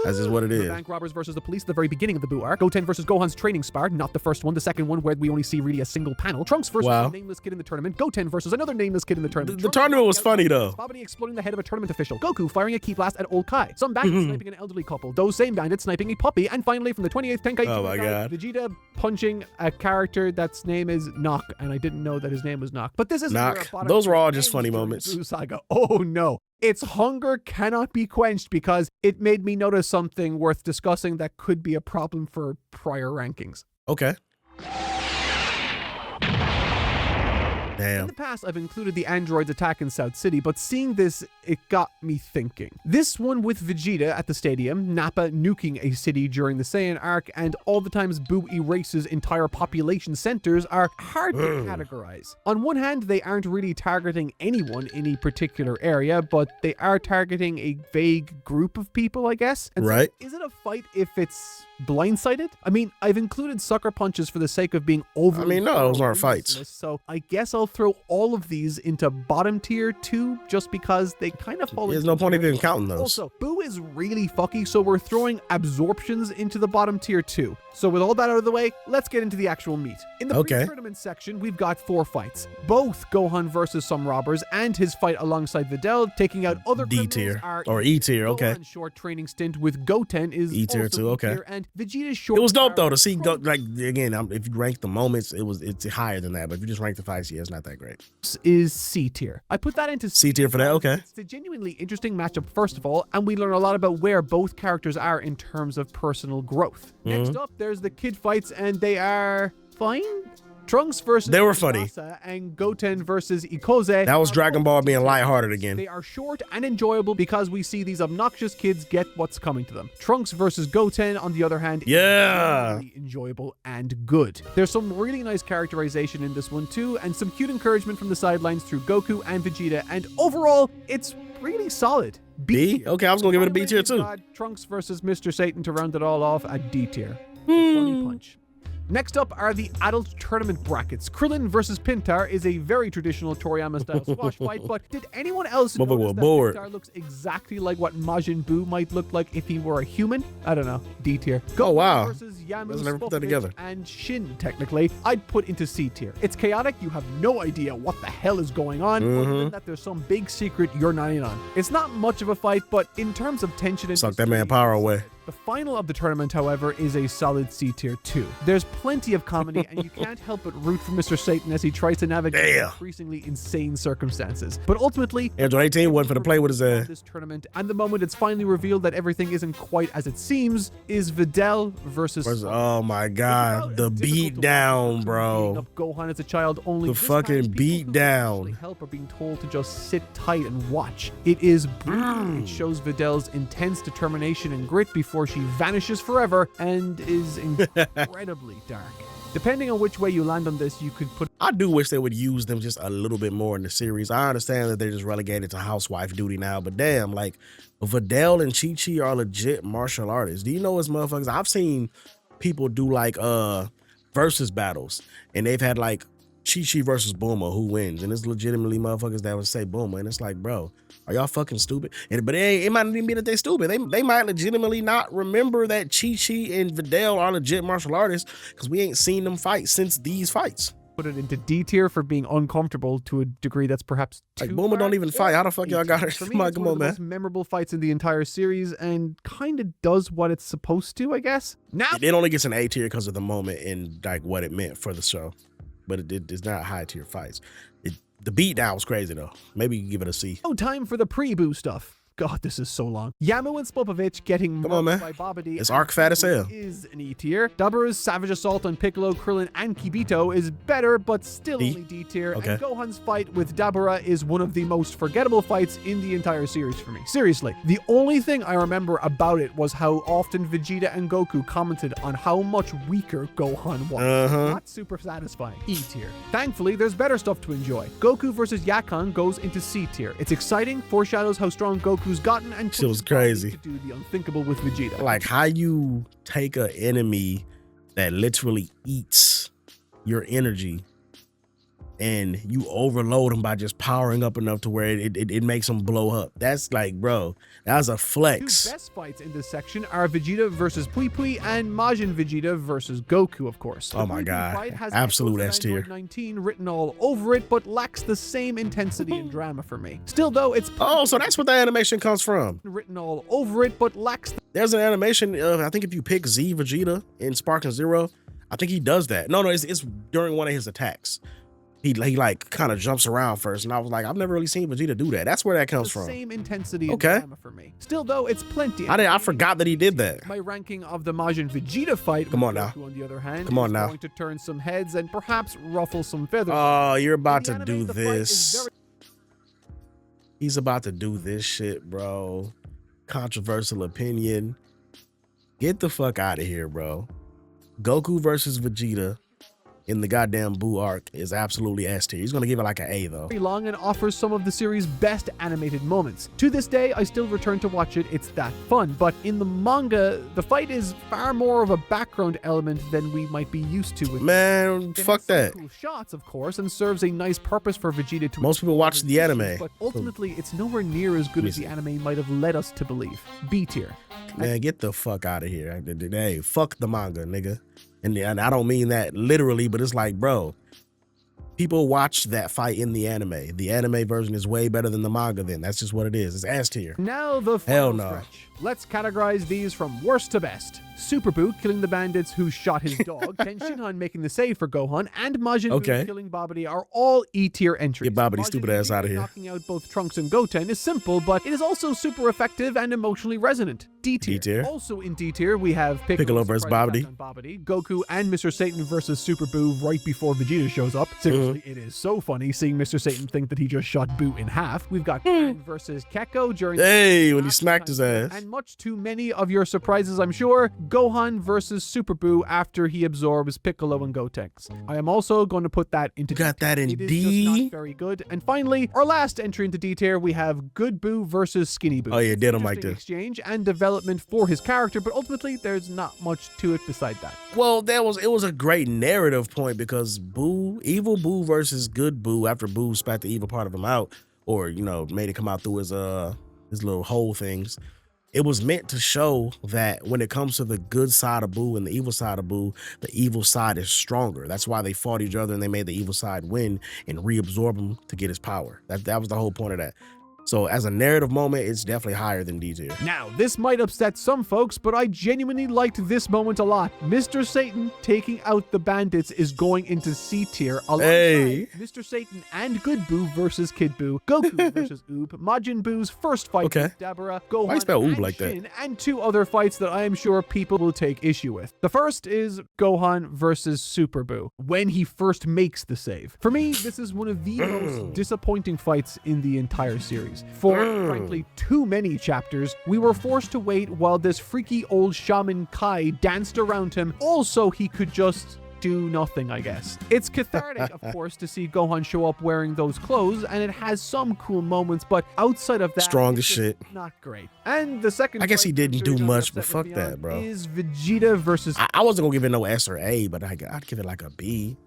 Speaker 1: That's just what it is.
Speaker 2: The bank robbers versus the police at the very beginning of the Buu arc. Goten versus Gohan's training spar, not the first one, the second one where we only see really a single panel. Trunks versus a nameless kid in the tournament. Goten versus another nameless kid in the tournament.
Speaker 1: The tournament was funny though.
Speaker 2: Babidi exploding the head of a tournament official. Goku firing a key blast at Old Kai. Some bandits sniping an elderly couple. Those same bandits sniping a puppy. And finally, from the 28th Tenkaichi,
Speaker 1: oh my God,
Speaker 2: Vegeta punching a character that's name is Knock, and I didn't know that his name was Knock. But this is
Speaker 1: Knock. Those were all just funny moments.
Speaker 2: Buu saga. Oh no. Its hunger cannot be quenched because it made me notice something worth discussing that could be a problem for prior rankings.
Speaker 1: Okay. Damn.
Speaker 2: In the past, I've included the androids attack in South City, but seeing this, it got me thinking. This one with Vegeta at the stadium, Nappa nuking a city during the Saiyan arc, and all the times Buu erases entire population centers are hard to categorize. On one hand, they aren't really targeting anyone in a particular area, but they are targeting a vague group of people, I guess. And
Speaker 1: right.
Speaker 2: So is it a fight if it's blindsided? I mean, I've included sucker punches for the sake of being over.
Speaker 1: I mean, no, those aren't fights.
Speaker 2: So I guess I'll throw all of these into bottom tier 2 just because they kind of fall.
Speaker 1: There's no point even counting those.
Speaker 2: Also, Buu is really fucky, so we're throwing absorptions into the bottom tier 2. So with all that out of the way, let's get into the actual meat. In the pre-tournament section, we've got 4 fights. Both Gohan versus some robbers and his fight alongside Videl, taking out other
Speaker 1: D tier or E tier. Okay.
Speaker 2: Gohan's short training stint with Goten is
Speaker 1: E tier too. Okay.
Speaker 2: And Vegeta's short.
Speaker 1: It was dope though to see. Like again, if you rank the moments, it's higher than that. But if you just rank the fights, yeah, it's not that great.
Speaker 2: Is C tier. I put that into
Speaker 1: C tier for that. Okay.
Speaker 2: It's a genuinely interesting matchup, first of all, and we learn a lot about where both characters are in terms of personal growth. Next up, there's the kid fights, and they are fine. Trunks versus
Speaker 1: they were funny,
Speaker 2: and Goten versus Ikoze.
Speaker 1: That was Dragon Ball being lighthearted again.
Speaker 2: They are short and enjoyable because we see these obnoxious kids get what's coming to them. Trunks versus Goten, on the other hand, is really enjoyable and good. There's some really nice characterization in this one too, and some cute encouragement from the sidelines through Goku and Vegeta, and overall, it's really solid.
Speaker 1: B? Okay, I was gonna give it a B tier too.
Speaker 2: Trunks versus Mr. Satan to round it all off at D tier. Funny punch. Next up are the adult tournament brackets. Krillin versus Pintar is a very traditional Toriyama-style squash fight, but did anyone else notice that Pintar looks exactly like what Majin Buu might look like if he were a human? I don't know. D tier.
Speaker 1: Oh, wow.
Speaker 2: Versus Yamu,
Speaker 1: never put that together.
Speaker 2: And Shin, technically, I'd put into C tier. It's chaotic. You have no idea what the hell is going on, other than that there's some big secret you're not in on. It's not much of a fight, but in terms of tension and
Speaker 1: suck that man power away.
Speaker 2: The final of the tournament, however, is a solid C tier 2. There's plenty of comedy, and you can't help but root for Mr. Satan as he tries to navigate increasingly insane circumstances. But ultimately,
Speaker 1: Android 18 wasn't for to play with his ass.
Speaker 2: This tournament, and the moment it's finally revealed that everything isn't quite as it seems, is Videl versus
Speaker 1: oh my God, the beat down, bro.
Speaker 2: Gohan as a child, only
Speaker 1: the fucking beat down.
Speaker 2: Help are being told to just sit tight and watch. It is brutal. It shows Videl's intense determination and grit before she vanishes forever and is incredibly dark. Depending on which way you land on this, you could put...
Speaker 1: I do wish they would use them just a little bit more in the series. I understand that they're just relegated to housewife duty now, but damn, like, Videl and Chi-Chi are legit martial artists. Do you know as motherfuckers? I've seen people do, like, versus battles, and they've had, like, Chi-Chi versus Bulma, who wins? And it's legitimately motherfuckers that would say Bulma, and it's like, bro, Are y'all fucking stupid? But it might not even be that they stupid. They might legitimately not remember that Chi-Chi and Videl are legit martial artists because we ain't seen them fight since these fights.
Speaker 2: Put it into D tier for being uncomfortable to a degree that's perhaps too
Speaker 1: Like Bulma don't even fight. How the fuck y'all got her?
Speaker 2: For me,
Speaker 1: Come on,
Speaker 2: it's
Speaker 1: come
Speaker 2: one
Speaker 1: on,
Speaker 2: of the
Speaker 1: man.
Speaker 2: most memorable fights in the entire series and kind of does what it's supposed to, I guess. Now
Speaker 1: It only gets an A tier because of the moment and like what it meant for the show, but it's not high tier fights. The beatdown was crazy though. Maybe you can give it a C.
Speaker 2: no time for the pre-boo stuff. God, this is so long. Yamu and Spopovich getting
Speaker 1: Come on, man.
Speaker 2: by Babidi
Speaker 1: It's arc fat as hell.
Speaker 2: is an E tier. Dabura's savage assault on Piccolo, Krillin, and Kibito is better, but still only D tier.
Speaker 1: Okay.
Speaker 2: And Gohan's fight with Dabura is one of the most forgettable fights in the entire series for me. Seriously, the only thing I remember about it was how often Vegeta and Goku commented on how much weaker Gohan was. Not super satisfying. E tier. Thankfully, there's better stuff to enjoy. Goku versus Yakan goes into C tier. It's exciting, foreshadows how strong Goku's gotten, and
Speaker 1: Shit was
Speaker 2: pushes Babidi
Speaker 1: crazy.
Speaker 2: to do the unthinkable with Vegeta.
Speaker 1: Like how you take an enemy that literally eats your energy and you overload them by just powering up enough to where it makes them blow up. That's like, bro, that's a flex.
Speaker 2: Two best fights in this section are Vegeta versus Pui Pui and Majin Vegeta versus Goku, of course.
Speaker 1: Oh my
Speaker 2: The Pui Pui
Speaker 1: God.
Speaker 2: fight has
Speaker 1: Absolute
Speaker 2: echoes
Speaker 1: S
Speaker 2: of
Speaker 1: tier.
Speaker 2: Android 19 written all over it, but lacks the same intensity and drama for me. Still, though, it's
Speaker 1: Oh, so that's what the animation comes from.
Speaker 2: written all over it, but lacks the
Speaker 1: There's an animation of, I think if you pick Z Vegeta in Sparking Zero, I think he does that. No, it's during one of his attacks. He like kind of jumps around first, and I was like, I've never really seen Vegeta do that. That's where that comes from.
Speaker 2: same intensity and
Speaker 1: Okay.
Speaker 2: drama for me. Still, though, it's plenty.
Speaker 1: I forgot that he did that.
Speaker 2: My ranking of the Majin Vegeta fight,
Speaker 1: Come
Speaker 2: with
Speaker 1: on now.
Speaker 2: Goku, on the other hand,
Speaker 1: Come on
Speaker 2: is
Speaker 1: now.
Speaker 2: going to turn some heads and perhaps ruffle some feathers.
Speaker 1: Oh, you're about
Speaker 2: In
Speaker 1: to
Speaker 2: the
Speaker 1: do
Speaker 2: anime, the fight is
Speaker 1: this.
Speaker 2: very-
Speaker 1: He's about to do this shit, bro. Controversial opinion. Get the fuck out of here, bro. Goku versus Vegeta in the goddamn Buu arc is absolutely S tier. He's gonna give it like an A though.
Speaker 2: very long and offers some of the series' best animated moments. To this day, I still return to watch it. It's that fun. But in the manga, the fight is far more of a background element than we might be used to. With
Speaker 1: Man,
Speaker 2: It
Speaker 1: fuck
Speaker 2: has some
Speaker 1: that.
Speaker 2: cool shots, of course, and serves a nice purpose for Vegeta to.
Speaker 1: Most people watch the anime.
Speaker 2: But ultimately, it's nowhere near as good as the anime might have led us to believe. B tier.
Speaker 1: Man, get the fuck out of here. Hey, fuck the manga, nigga. And I don't mean that literally, but it's like, bro, people watch that fight in the anime. The anime version is way better than the manga then. That's just what it is. It's S tier.
Speaker 2: Now the
Speaker 1: Hell
Speaker 2: final
Speaker 1: no.
Speaker 2: stretch. Let's categorize these from worst to best. Super Buu killing the bandits who shot his dog, Ken Shinhan making the save for Gohan, and Majin
Speaker 1: Okay.
Speaker 2: Buu killing Babidi are all E-tier entries.
Speaker 1: Get Babidi
Speaker 2: Majin
Speaker 1: stupid
Speaker 2: Buu
Speaker 1: ass outta here.
Speaker 2: Knocking out both Trunks and Goten is simple, but it is also super effective and emotionally resonant. D-tier.
Speaker 1: D-tier.
Speaker 2: Also in D-tier, we have
Speaker 1: Piccolo versus
Speaker 2: surprise attack on Babidi, Goku and Mr. Satan versus Super Buu right before Vegeta shows up. Seriously, it is so funny seeing Mr. Satan think that he just shot Buu in half. We've got Pan versus Kekko during
Speaker 1: Hey, when he smacked his ass.
Speaker 2: and much too many of your surprises, I'm sure. Gohan versus Super Buu after he absorbs Piccolo and Gotenks. I am also going to put that into
Speaker 1: Got that in
Speaker 2: It is
Speaker 1: D?
Speaker 2: just not very good. And finally, our last entry into D tier, we have Good Buu versus Skinny Buu.
Speaker 1: Oh, yeah,
Speaker 2: It's
Speaker 1: did
Speaker 2: an
Speaker 1: him like
Speaker 2: interesting
Speaker 1: this.
Speaker 2: exchange and development for his character, but ultimately there's not much to it beside that.
Speaker 1: Well, it was a great narrative point because evil Boo versus good Boo after Boo spat the evil part of him out, or made it come out through his little hole things. It was meant to show that when it comes to the good side of Boo and the evil side of Boo, the evil side is stronger. That's why they fought each other and they made the evil side win and reabsorb him to get his power. That was the whole point of that. So as a narrative moment, it's definitely higher than D tier.
Speaker 2: Now, this might upset some folks, but I genuinely liked this moment a lot. Mr. Satan taking out the bandits is going into C tier alongside
Speaker 1: Hey.
Speaker 2: Mr. Satan and Good Boo versus Kid Boo, Goku versus Oob, Majin Buu's first fight
Speaker 1: Okay.
Speaker 2: with Dabura,
Speaker 1: Why
Speaker 2: Gohan
Speaker 1: spell Oob
Speaker 2: and
Speaker 1: like that?
Speaker 2: Shin, and two other fights that I am sure people will take issue with. The first is Gohan versus Super Boo, when he first makes the save. For me, this is one of the most disappointing fights in the entire series. For, frankly, too many chapters, we were forced to wait while this freaky old shaman Kai danced around him. Also, he could just do nothing, I guess. It's cathartic, of course, to see Gohan show up wearing those clothes, and it has some cool moments, but outside of that,
Speaker 1: Strong as
Speaker 2: it's just
Speaker 1: shit.
Speaker 2: not great. And the second
Speaker 1: I guess
Speaker 2: fight
Speaker 1: he didn't
Speaker 2: that
Speaker 1: do
Speaker 2: really
Speaker 1: much,
Speaker 2: upset
Speaker 1: but
Speaker 2: me
Speaker 1: fuck
Speaker 2: beyond
Speaker 1: that, bro.
Speaker 2: Is Vegeta versus
Speaker 1: I wasn't gonna give it no S or A, but I'd give it like a B.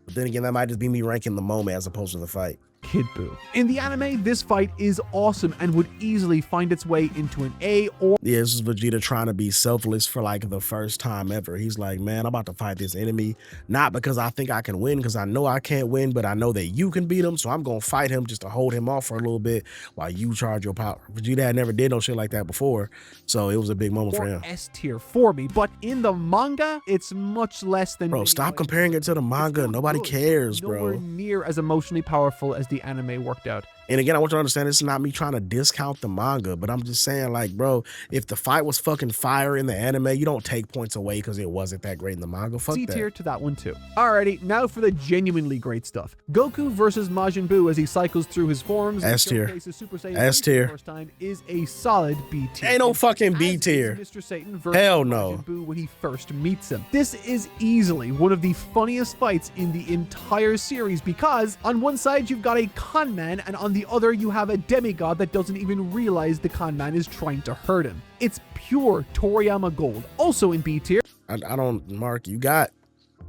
Speaker 1: But then again, that might just be me ranking the moment as opposed to the fight.
Speaker 2: Kid Buu. In the anime, this fight is awesome and would easily find its way into an A or...
Speaker 1: Yeah, this is Vegeta trying to be selfless for like the first time ever. He's like, man, I'm about to fight this enemy, not because I think I can win, because I know I can't win, but I know that you can beat him, so I'm gonna fight him just to hold him off for a little bit while you charge your power. Vegeta had never did no shit like that before, so it was a big moment for him.
Speaker 2: S tier for me, but in the manga, it's much less than...
Speaker 1: Bro, stop comparing it to the manga. Nobody cares, bro.
Speaker 2: Nowhere near as emotionally powerful as the anime worked out.
Speaker 1: And again, I want you to understand, this is not me trying to discount the manga, but I'm just saying, like, bro, if the fight was fucking fire in the anime, you don't take points away because it wasn't that great in the manga. Fuck
Speaker 2: C
Speaker 1: that.
Speaker 2: tier to that one too. Alrighty, now for the genuinely great stuff. Goku versus Majin Buu as he cycles through his forms.
Speaker 1: S tier.
Speaker 2: Super Saiyan
Speaker 1: S tier.
Speaker 2: First time is a solid B tier.
Speaker 1: Ain't no fucking B tier.
Speaker 2: Mr. Satan versus
Speaker 1: Hell no.
Speaker 2: Majin Buu when he first meets him. This is easily one of the funniest fights in the entire series because on one side you've got a con man and on the other you have a demigod that doesn't even realize the con man is trying to hurt him. It's pure Toriyama gold. Also in B tier.
Speaker 1: I don't, Mark, you got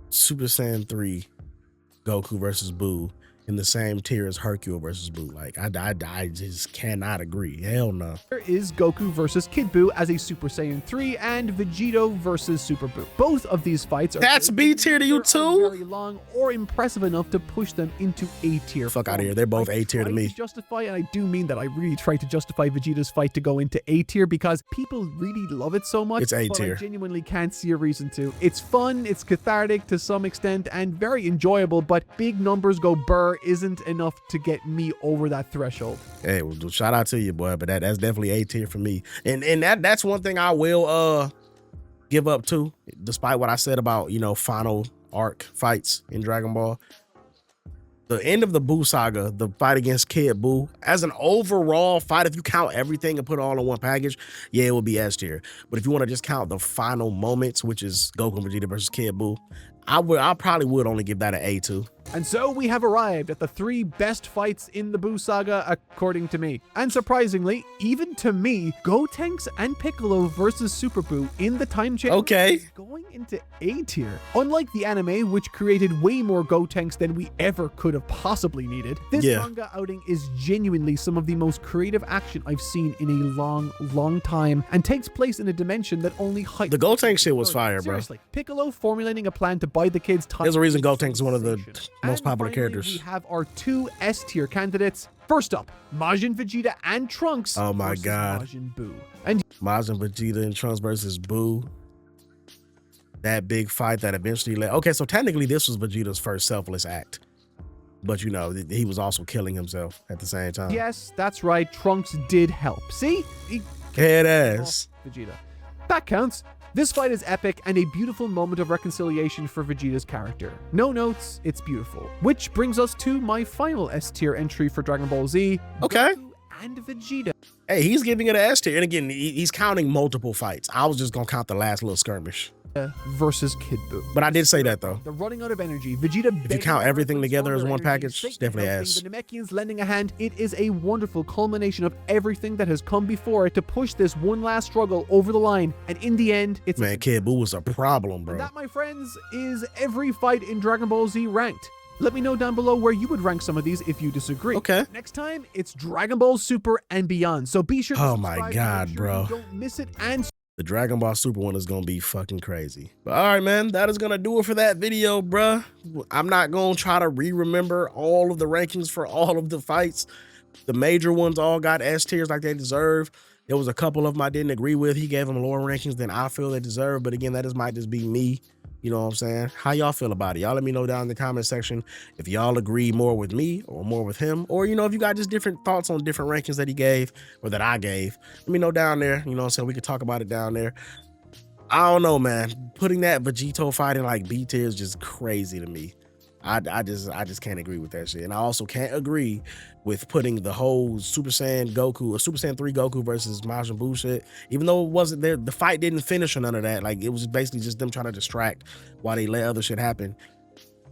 Speaker 1: Super Saiyan 3 Goku versus Buu in the same tier as Hercule versus Buu. Like, I just cannot agree. Hell no.
Speaker 2: There is Goku versus Kid Buu as a Super Saiyan 3 and Vegito versus Super Buu. Both of these fights are...
Speaker 1: That's B tier to you too?
Speaker 2: ...very long or impressive enough to push them into A tier.
Speaker 1: Fuck out of here. They're both A tier to me.
Speaker 2: Justify, and I do mean that I really try to justify Vegeta's fight to go into A tier because people really love it so much.
Speaker 1: It's A tier.
Speaker 2: I genuinely can't see a reason to. It's fun, it's cathartic to some extent, and very enjoyable, but big numbers go burr isn't enough to get me over that threshold.
Speaker 1: Hey, well, shout out to you, boy, but that's definitely A tier for me. And that's one thing I will give up to, despite what I said about, you know, final arc fights in Dragon Ball. The end of the Buu saga, the fight against Kid Buu, as an overall fight, if you count everything and put it all in one package, yeah, it would be S tier. But if you want to just count the final moments, which is Goku and Vegeta versus Kid Buu, I probably would only give that an A2.
Speaker 2: And so we have arrived at the 3 best fights in the Buu saga, according to me. And surprisingly, even to me, Gotenks and Piccolo versus Super Buu in the time chamber is going into A tier. Unlike the anime, which created way more Gotenks than we ever could have possibly needed, this manga outing is genuinely some of the most creative action I've seen in a long, long time, and takes place in a dimension that only heights...
Speaker 1: The Gotenks shit was fire, bro.
Speaker 2: Seriously, Piccolo formulating a plan to buy the kids time...
Speaker 1: There's a reason Gotenks is one of the most popular characters.
Speaker 2: We have our 2 S tier candidates. First up, Majin Vegeta and Trunks.
Speaker 1: Oh my god.
Speaker 2: Majin Buu. And
Speaker 1: Majin Vegeta and Trunks versus Buu. That big fight that eventually led. Okay, so technically this was Vegeta's first selfless act. But you know, he was also killing himself at the same time.
Speaker 2: Yes, that's right. Trunks did help. See?
Speaker 1: Head ass.
Speaker 2: Vegeta. That counts. This fight is epic and a beautiful moment of reconciliation for Vegeta's character. No notes, it's beautiful. Which brings us to my final S tier entry for Dragon Ball Z.
Speaker 1: Okay.
Speaker 2: Goku and Vegeta.
Speaker 1: Hey, he's giving it an S tier. And again, he's counting multiple fights. I was just gonna count the last little skirmish.
Speaker 2: Versus Kid Buu.
Speaker 1: But I did say that though.
Speaker 2: The running out of energy. Vegeta.
Speaker 1: If you count everything together as one package, it's definitely S.
Speaker 2: The Namekians lending a hand. It is a wonderful culmination of everything that has come before it to push this one last struggle over the line. And in the end, it's...
Speaker 1: Man, Kid Buu was a problem, bro.
Speaker 2: And that, my friends, is every fight in Dragon Ball Z ranked. Let me know down below where you would rank some of these if you disagree.
Speaker 1: Okay.
Speaker 2: Next time, it's Dragon Ball Super and beyond. So be sure to subscribe.
Speaker 1: Oh my god, bro.
Speaker 2: Don't miss it. And
Speaker 1: the Dragon Ball Super one is gonna be fucking crazy. But all right, man, that is gonna do it for that video, bruh. I'm not gonna try to remember all of the rankings for all of the fights. The major ones all got S tiers like they deserve. There was a couple of them I didn't agree with. He gave them lower rankings than I feel they deserve. But again, might just be me. You know what I'm saying? How y'all feel about it? Y'all let me know down in the comment section if y'all agree more with me or more with him, or, you know, if you got just different thoughts on different rankings that he gave or that I gave. Let me know down there. You know what I'm saying? We could talk about it down there. I don't know, man. Putting that Vegito fight in like B tier is just crazy to me. I just can't agree with that shit. And I also can't agree with putting the whole Super Saiyan Goku or Super Saiyan 3 Goku versus Majin Buu shit. Even though it wasn't there, the fight didn't finish or none of that. Like, it was basically just them trying to distract while they let other shit happen.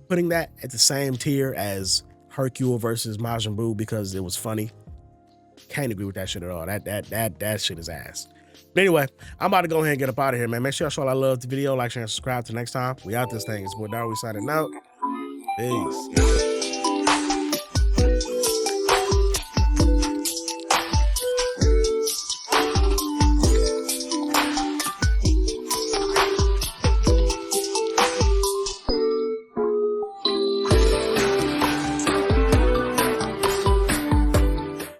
Speaker 1: Putting that at the same tier as Hercule versus Majin Buu because it was funny. Can't agree with that shit at all. That shit is ass. But anyway, I'm about to go ahead and get up out of here, man. Make sure y'all show I love the video, like, share, and subscribe. Till next time, we out this thing. It's boy Dairu signing out. Peace.